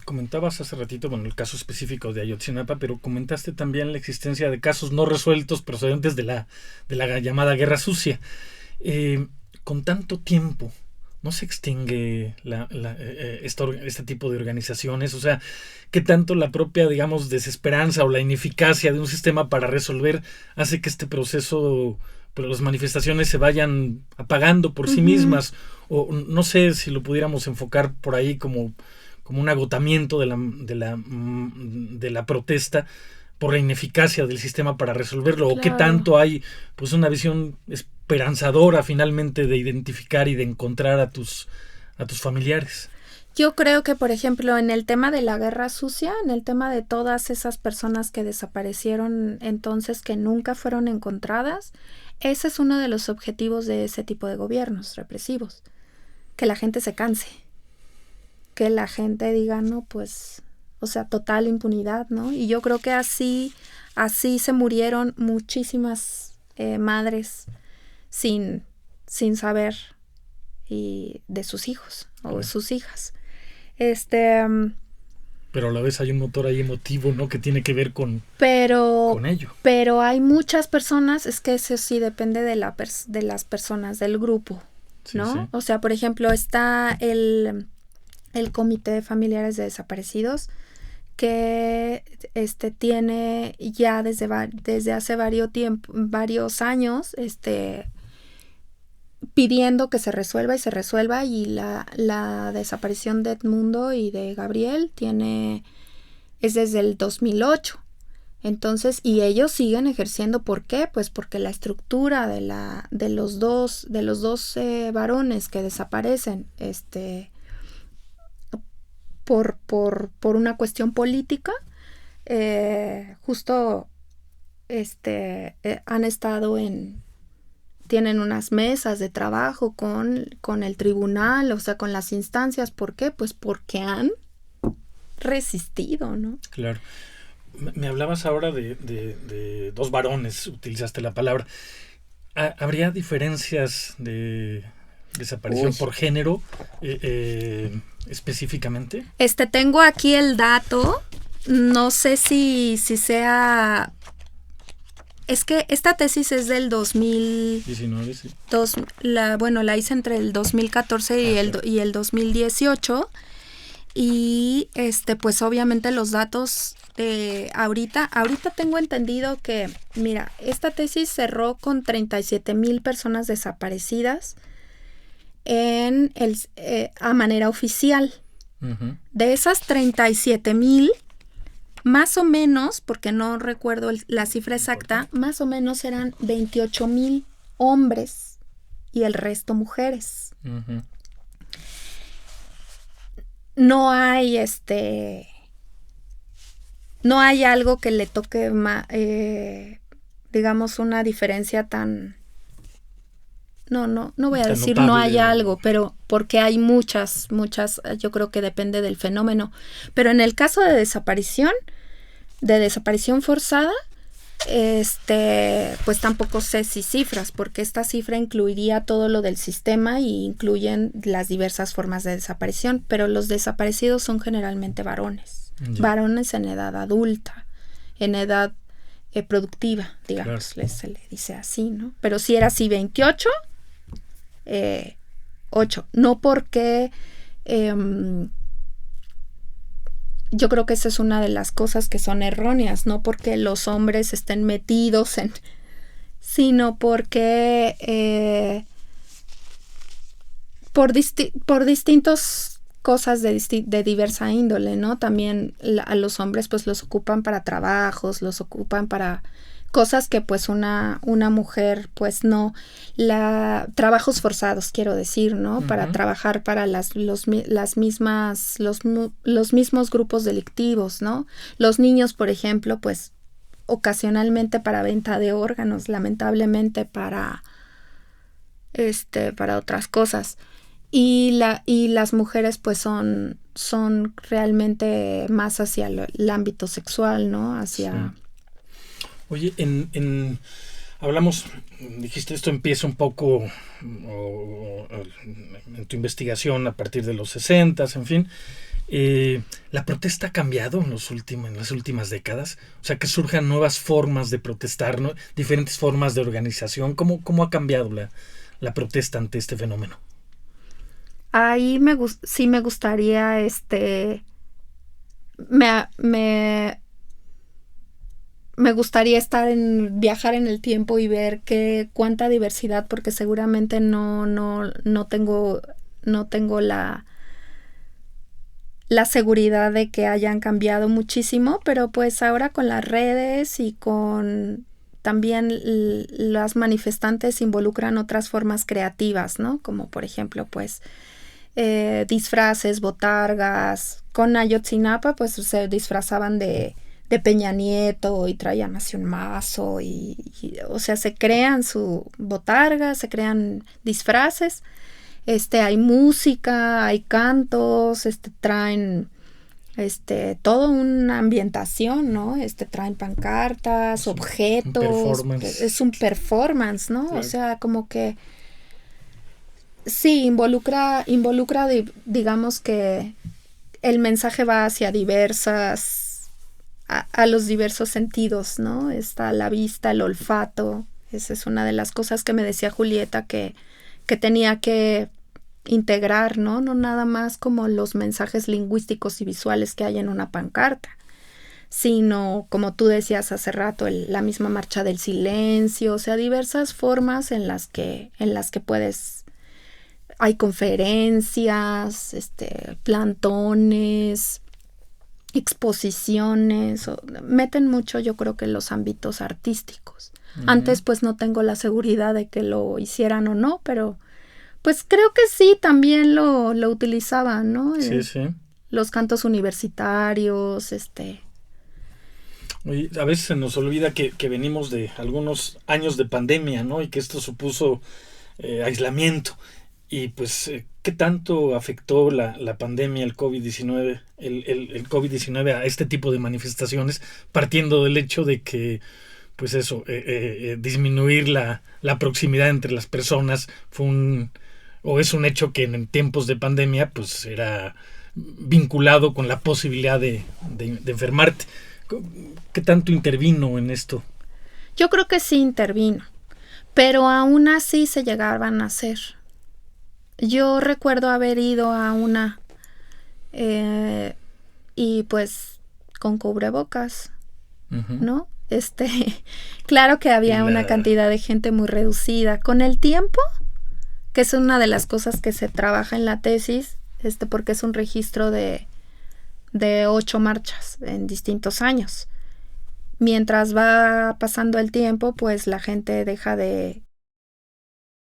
Comentabas hace ratito, bueno, el caso específico de Ayotzinapa, pero comentaste también la existencia de casos no resueltos procedentes de la llamada Guerra Sucia. Con tanto tiempo, ¿no se extingue este tipo de organizaciones? O sea, ¿qué tanto la propia, digamos, desesperanza o la ineficacia de un sistema para resolver hace que este proceso pues las manifestaciones se vayan apagando por sí mismas, o no sé si lo pudiéramos enfocar por ahí como un agotamiento de la protesta por la ineficacia del sistema para resolverlo, o qué tanto hay pues una visión esperanzadora finalmente de identificar y de encontrar a tus familiares. Yo creo que, por ejemplo, en el tema de la guerra sucia, en el tema de todas esas personas que desaparecieron entonces, que nunca fueron encontradas, ese es uno de los objetivos de ese tipo de gobiernos represivos. Que la gente se canse. Que la gente diga, no, pues, o sea, total impunidad, ¿no? Y yo creo que así se murieron muchísimas madres sin saber y de sus hijos o sus hijas. Pero a la vez hay un motor ahí emotivo, ¿no? Que tiene que ver con ello. Pero hay muchas personas, es que eso sí depende de las personas, del grupo, ¿no? Sí. O sea, por ejemplo, está el Comité de Familiares de Desaparecidos, que tiene ya desde hace varios años, pidiendo que se resuelva, y la desaparición de Edmundo y de Gabriel es desde el 2008. Entonces, y ellos siguen ejerciendo. ¿Por qué? Pues porque la estructura de los dos varones que desaparecen por una cuestión política, justo han estado tienen unas mesas de trabajo con el tribunal, o sea, con las instancias. ¿Por qué? Pues porque han resistido, ¿no? Claro. Me hablabas ahora de dos varones, utilizaste la palabra. ¿Habría diferencias de desaparición por género específicamente? Tengo aquí el dato, no sé si sea... Es que esta tesis es del 2019, sí. La hice entre el 2014 y el 2018. Y pues obviamente los datos de ahorita tengo entendido que, mira, esta tesis cerró con 37,000 personas desaparecidas a manera oficial. Uh-huh. De esas 37,000, más o menos, porque no recuerdo la cifra exacta, más o menos eran 28,000 hombres y el resto mujeres. Uh-huh. No hay algo que le toque digamos una diferencia tan... No voy a decir no hay algo, pero porque hay muchas, yo creo que depende del fenómeno. Pero en el caso de desaparición forzada, pues tampoco sé si cifras, porque esta cifra incluiría todo lo del sistema y incluyen las diversas formas de desaparición, pero los desaparecidos son generalmente varones, varones en edad adulta, en edad productiva, digamos, claro. Se le dice así, ¿no? Pero si era así 28, 8, no porque... yo creo que esa es una de las cosas que son erróneas, no porque los hombres estén metidos sino porque por distintas cosas de diversa índole, ¿no? También a los hombres pues los ocupan para trabajos, los ocupan para cosas que pues una mujer pues no, trabajos forzados quiero decir, ¿no? Uh-huh. Para trabajar para los mismos grupos delictivos, ¿no? Los niños, por ejemplo, pues ocasionalmente para venta de órganos, lamentablemente para otras cosas. Y las mujeres pues son realmente más hacia el ámbito sexual, ¿no? Hacia... Sí. Oye, hablamos, dijiste, esto empieza un poco en tu investigación a partir de los 60s, en fin. ¿La protesta ha cambiado en las últimas décadas? O sea, que surjan nuevas formas de protestar, ¿no? Diferentes formas de organización. ¿Cómo ha cambiado la protesta ante este fenómeno? Ahí sí me gustaría, me gustaría viajar en el tiempo y ver cuánta diversidad, porque seguramente no tengo la seguridad de que hayan cambiado muchísimo, pero pues ahora con las redes y con también las manifestantes involucran otras formas creativas, ¿no? Como por ejemplo, pues disfraces, botargas. Con Ayotzinapa, pues se disfrazaban de Peña Nieto y traían así un mazo o sea, se crean su botarga, se crean disfraces. Hay música, hay cantos, traen toda una ambientación, ¿no? Traen pancartas, objetos, es un performance, ¿no? Claro. O sea, como que sí, involucra digamos que el mensaje va hacia a los diversos sentidos, ¿no? Está la vista, el olfato. Esa es una de las cosas que me decía Julieta que tenía que integrar, ¿no? No nada más como los mensajes lingüísticos y visuales que hay en una pancarta, sino, como tú decías hace rato, la misma marcha del silencio, o sea, diversas formas en las que puedes. Hay conferencias, plantones, exposiciones, meten mucho, yo creo que los ámbitos artísticos. Antes pues no tengo la seguridad de que lo hicieran o no, pero pues creo que sí, también lo utilizaban, ¿no? Sí, sí. Los cantos universitarios, Oye, a veces se nos olvida que venimos de algunos años de pandemia, ¿no? Y que esto supuso aislamiento. Y pues, ¿qué tanto afectó la pandemia, el COVID-19, el COVID-19 a este tipo de manifestaciones, partiendo del hecho de que pues eso, disminuir la proximidad entre las personas es un hecho que en tiempos de pandemia pues era vinculado con la posibilidad de enfermarte? ¿Qué tanto intervino en esto? Yo creo que sí intervino, pero aún así se llegaban a hacer. Yo recuerdo haber ido a una y pues con cubrebocas, ¿no? Claro que había una cantidad de gente muy reducida. Con el tiempo, que es una de las cosas que se trabaja en la tesis, porque es un registro de 8 marchas en distintos años. Mientras va pasando el tiempo, pues la gente deja de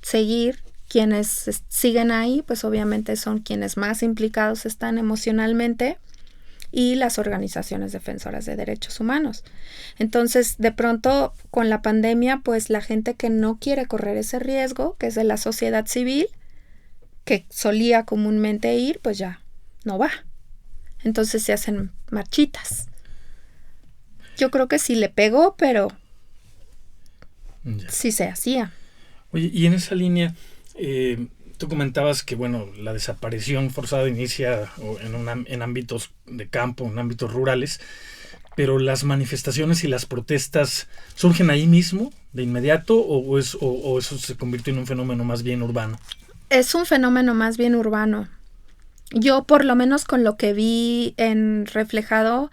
seguir. Quienes siguen ahí, pues obviamente son quienes más implicados están emocionalmente, y las organizaciones defensoras de derechos humanos. Entonces, de pronto, con la pandemia, pues la gente que no quiere correr ese riesgo, que es de la sociedad civil, que solía comúnmente ir, pues ya no va. Entonces se hacen marchitas. Yo creo que sí le pegó, pero sí se hacía. Oye, y en esa línea, tú comentabas que, bueno, la desaparición forzada inicia en ámbitos de campo, en ámbitos rurales, pero las manifestaciones y las protestas surgen ahí mismo, de inmediato, o eso se convirtió en un fenómeno más bien urbano. Es un fenómeno más bien urbano. Yo, por lo menos con lo que vi reflejado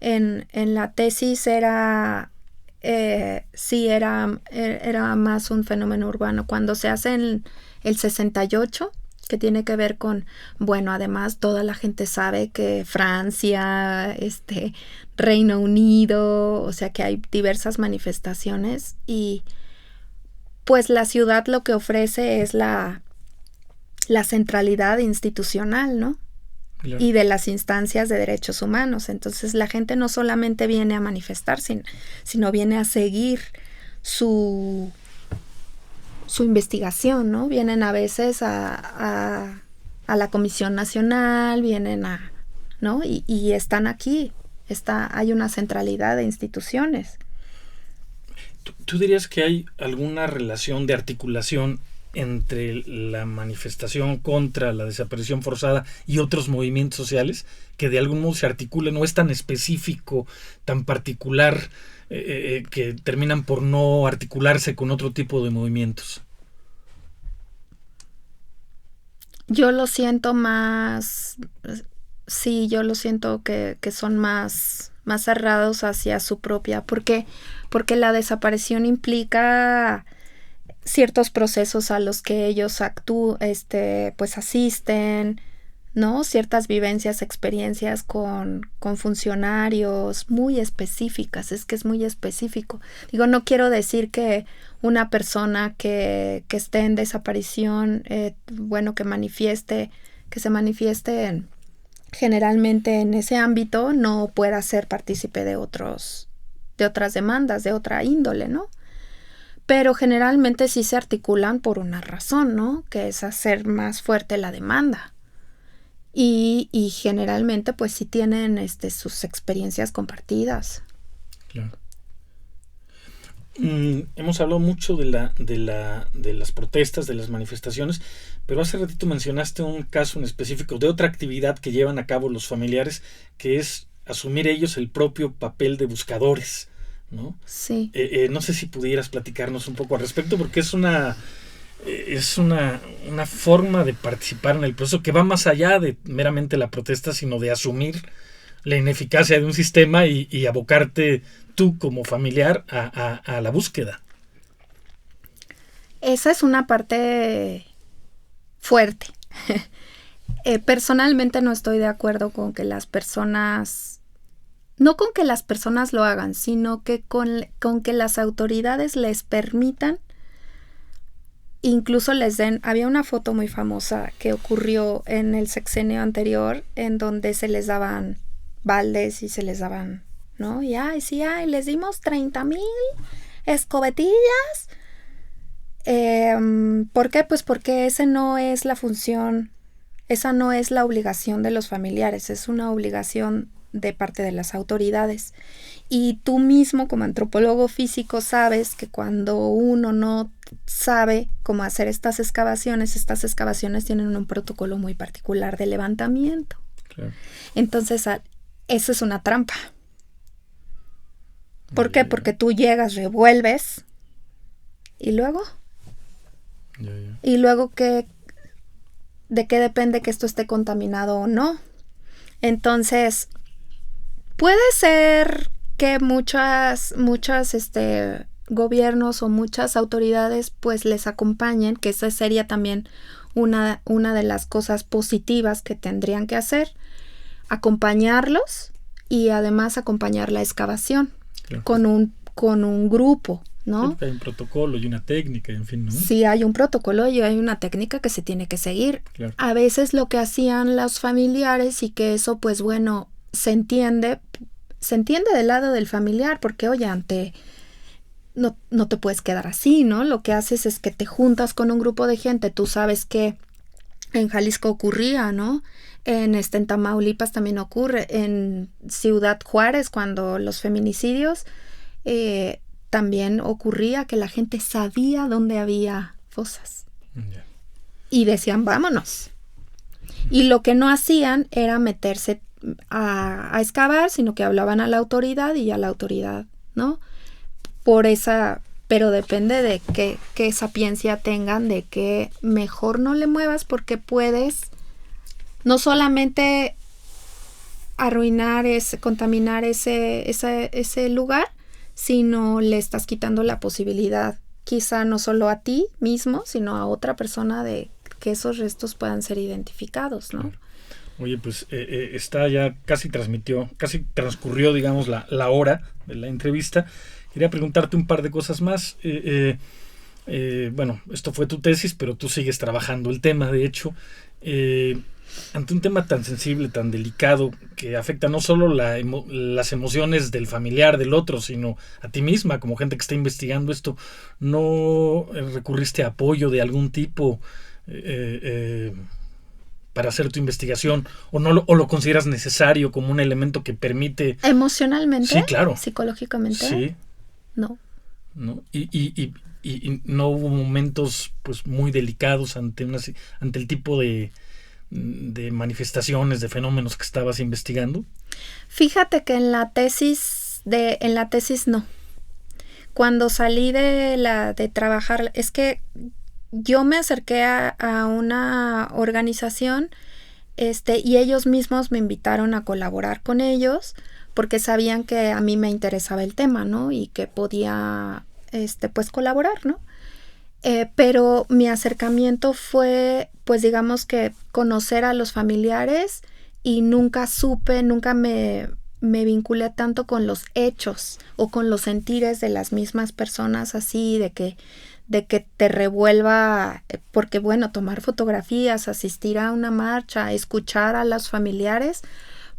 en la tesis, era más un fenómeno urbano. Cuando se hace en el 68, que tiene que ver con, bueno, además toda la gente sabe que Francia, Reino Unido, o sea que hay diversas manifestaciones, y pues la ciudad lo que ofrece es la centralidad institucional, ¿no? Claro. Y de las instancias de derechos humanos. Entonces la gente no solamente viene a manifestar, sino viene a seguir su investigación, ¿no? Vienen a veces a la Comisión Nacional, vienen ¿no? Y están aquí. Hay una centralidad de instituciones. ¿Tú dirías que hay alguna relación de articulación entre la manifestación contra la desaparición forzada y otros movimientos sociales, que de algún modo se articulen? ¿No es tan específico, tan particular, que terminan por no articularse con otro tipo de movimientos? Yo lo siento más sí, yo lo siento que son más cerrados hacia su propia, porque la desaparición implica ciertos procesos a los que ellos pues asisten, ¿no? Ciertas vivencias, experiencias con funcionarios muy específicas, es que es muy específico. Digo, no quiero decir que una persona que esté en desaparición, que se manifieste generalmente en ese ámbito, no pueda ser partícipe de otras demandas, de otra índole, ¿no? Pero generalmente sí se articulan por una razón, ¿no? Que es hacer más fuerte la demanda. Y generalmente pues sí tienen sus experiencias compartidas. Claro. Hemos hablado mucho de las protestas, de las manifestaciones, pero hace ratito mencionaste un caso en específico de otra actividad que llevan a cabo los familiares, que es asumir ellos el propio papel de buscadores, ¿no? Sí. No sé si pudieras platicarnos un poco al respecto, porque es una forma de participar en el proceso que va más allá de meramente la protesta, sino de asumir la ineficacia de un sistema y abocarte tú como familiar a la búsqueda. Esa es una parte fuerte. Personalmente no estoy de acuerdo con que las personas, no con que las personas lo hagan, sino que con que las autoridades les permitan, incluso les den. Había una foto muy famosa que ocurrió en el sexenio anterior, en donde se les daban baldes y se les daban, ¿no? Y les dimos 30,000 escobetillas. ¿Por qué? Pues porque esa no es la función, esa no es la obligación de los familiares, es una obligación de parte de las autoridades. Y tú mismo como antropólogo físico sabes que cuando uno no sabe cómo hacer estas excavaciones tienen un protocolo muy particular de levantamiento. Claro. Entonces, eso es una trampa. ¿Por qué? Porque tú llegas, revuelves y luego... ¿Y luego de qué depende que esto esté contaminado o no? Entonces, puede ser que muchas gobiernos o muchas autoridades pues les acompañen, que esa sería también una de las cosas positivas que tendrían que hacer, acompañarlos y además acompañar la excavación, claro, con un grupo, ¿no? Sí, hay un protocolo y una técnica, en fin, ¿no? Sí, hay un protocolo y hay una técnica que se tiene que seguir. Claro. A veces lo que hacían los familiares, y que eso, pues bueno, se entiende del lado del familiar, porque oye, no te puedes quedar así, ¿no? Lo que haces es que te juntas con un grupo de gente. Tú sabes que en Jalisco ocurría, ¿no? En Tamaulipas también ocurre. En Ciudad Juárez, cuando los feminicidios, también ocurría que la gente sabía dónde había fosas. Yeah. Y decían, vámonos. Y lo que no hacían era meterse a excavar, sino que hablaban a la autoridad y a la autoridad, ¿no? Pero depende de qué sapiencia tengan, de que mejor no le muevas, porque puedes no solamente arruinar, contaminar ese lugar, sino le estás quitando la posibilidad, quizá no solo a ti mismo, sino a otra persona, de que esos restos puedan ser identificados, ¿no? Oye, pues está ya casi transcurrió, digamos, la hora de la entrevista. Quería preguntarte un par de cosas más. Bueno, esto fue tu tesis, pero tú sigues trabajando el tema, de hecho. Ante un tema tan sensible, tan delicado, que afecta no solo las emociones del familiar, del otro, sino a ti misma, como gente que está investigando esto, ¿no recurriste a apoyo de algún tipo para hacer tu investigación, o lo consideras necesario como un elemento que permite... ¿Emocionalmente? Sí, claro. ¿Psicológicamente? Sí. No. Y no hubo momentos pues muy delicados ante el tipo de manifestaciones, de fenómenos que estabas investigando? Fíjate que en la tesis no. Cuando salí de trabajar, es que yo me acerqué a una organización y ellos mismos me invitaron a colaborar con ellos porque sabían que a mí me interesaba el tema, ¿no? Y que podía, pues colaborar, ¿no? Pero mi acercamiento fue, pues digamos que conocer a los familiares y nunca me vinculé tanto con los hechos o con los sentires de las mismas personas, así de que te revuelva, porque bueno, tomar fotografías, asistir a una marcha, escuchar a los familiares,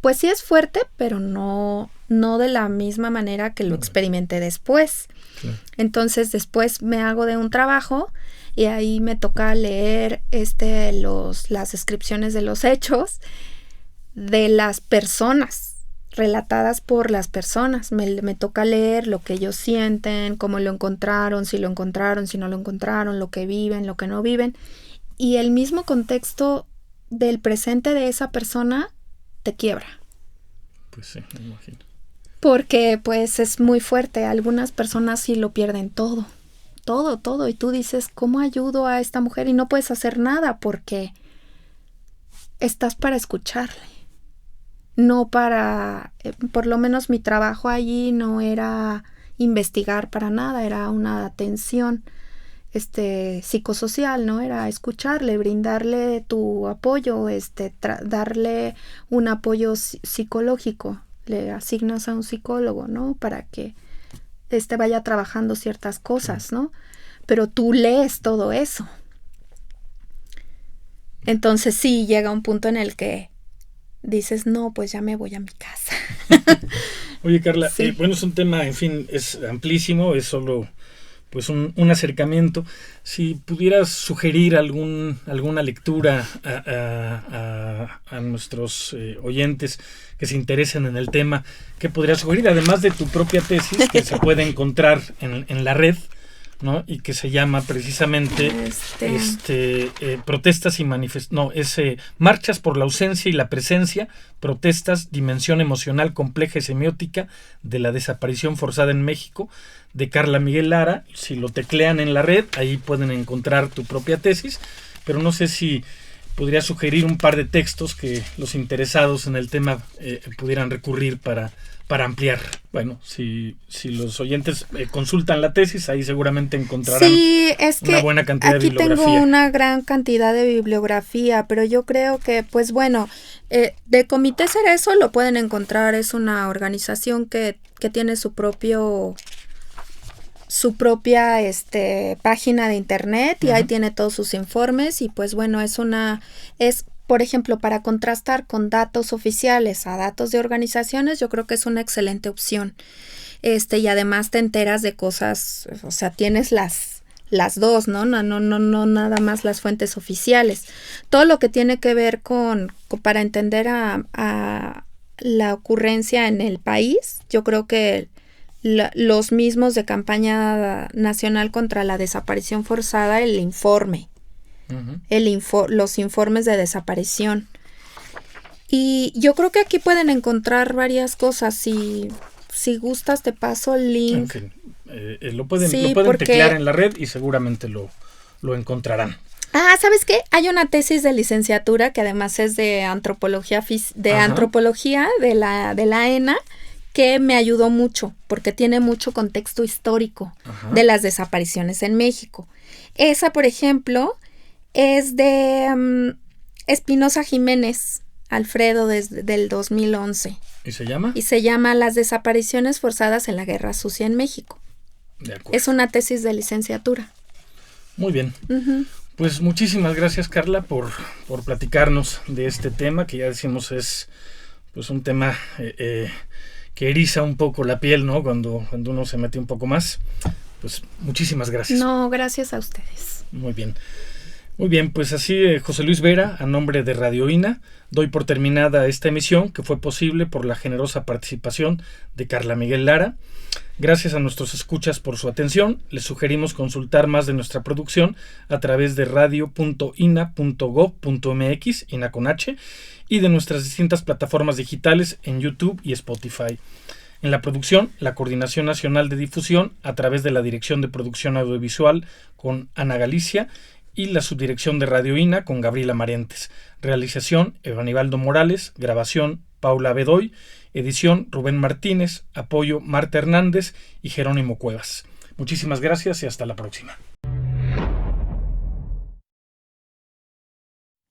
pues sí es fuerte, pero no de la misma manera que lo experimenté después. Sí. Entonces después me hago de un trabajo y ahí me toca leer las descripciones de los hechos de las personas, relatadas por las personas. Me toca leer lo que ellos sienten, cómo lo encontraron, si no lo encontraron, lo que viven, lo que no viven. Y el mismo contexto del presente de esa persona te quiebra. Pues sí, me imagino. Porque pues es muy fuerte. Algunas personas sí lo pierden todo. Y tú dices, ¿cómo ayudo a esta mujer? Y no puedes hacer nada porque estás para escucharle. No para, por lo menos mi trabajo allí no era investigar para nada, era una atención psicosocial, ¿no? Era escucharle, brindarle tu apoyo, darle un apoyo psicológico. Le asignas a un psicólogo, ¿no? Para que vaya trabajando ciertas cosas, ¿no? Pero tú lees todo eso. Entonces sí llega un punto en el que dices, no, pues ya me voy a mi casa. Oye, Carla, sí. Bueno, es un tema, en fin, es amplísimo, es solo pues un acercamiento. Si pudieras sugerir alguna lectura a nuestros oyentes que se interesen en el tema, ¿qué podrías sugerir? Además de tu propia tesis, que se puede encontrar en la red, ¿no? Y que se llama precisamente protestas y marchas por la ausencia y la presencia, protestas, dimensión emocional compleja y semiótica de la desaparición forzada en México, de Carla Miguel Lara. Si lo teclean en la red, ahí pueden encontrar tu propia tesis, pero no sé si podría sugerir un par de textos que los interesados en el tema pudieran recurrir para ampliar. Bueno, si los oyentes consultan la tesis, ahí seguramente encontrarán una buena cantidad de bibliografía. Aquí tengo una gran cantidad de bibliografía, pero yo creo que, pues bueno, de Comité Cerezo lo pueden encontrar. Es una organización que tiene su propia página de internet y ahí tiene todos sus informes y pues bueno, por ejemplo, para contrastar con datos oficiales a datos de organizaciones, yo creo que es una excelente opción. Y además te enteras de cosas, o sea, tienes las dos, ¿no? No nada más las fuentes oficiales. Todo lo que tiene que ver para entender a la ocurrencia en el país, yo creo que los mismos de Campaña Nacional contra la Desaparición Forzada, el informe. Los informes de desaparición. Y yo creo que aquí pueden encontrar varias cosas. Si gustas, te paso el link. En fin, lo pueden teclear en la red y seguramente lo encontrarán. ¿Sabes qué? Hay una tesis de licenciatura que además es de antropología de la ENA, que me ayudó mucho porque tiene mucho contexto histórico de las desapariciones en México. Esa, por ejemplo, es de Espinosa Jiménez, Alfredo, del 2011. ¿Y se llama? Y se llama Las desapariciones forzadas en la Guerra Sucia en México. De acuerdo. Es una tesis de licenciatura. Muy bien. Pues muchísimas gracias, Carla, por platicarnos de este tema, que ya decimos es pues un tema que eriza un poco la piel, ¿no? Cuando uno se mete un poco más. Pues muchísimas gracias. No, gracias a ustedes. Muy bien. Muy bien, pues así José Luis Vera, a nombre de Radio INA, doy por terminada esta emisión que fue posible por la generosa participación de Carla Miguel Lara. Gracias a nuestros escuchas por su atención. Les sugerimos consultar más de nuestra producción a través de radio.ina.gov.mx, INA con H, y de nuestras distintas plataformas digitales en YouTube y Spotify. En la producción, la Coordinación Nacional de Difusión a través de la Dirección de Producción Audiovisual con Ana Galicia y la subdirección de Radio INA con Gabriela Marientes. Realización, Evanibaldo Morales. Grabación, Paula Bedoy. Edición, Rubén Martínez. Apoyo, Marta Hernández y Jerónimo Cuevas. Muchísimas gracias y hasta la próxima.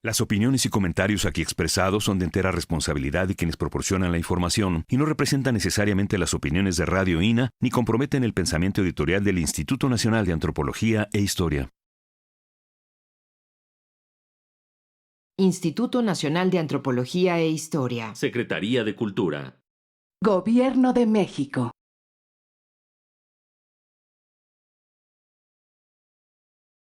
Las opiniones y comentarios aquí expresados son de entera responsabilidad de quienes proporcionan la información y no representan necesariamente las opiniones de Radio INA ni comprometen el pensamiento editorial del Instituto Nacional de Antropología e Historia. Instituto Nacional de Antropología e Historia. Secretaría de Cultura. Gobierno de México.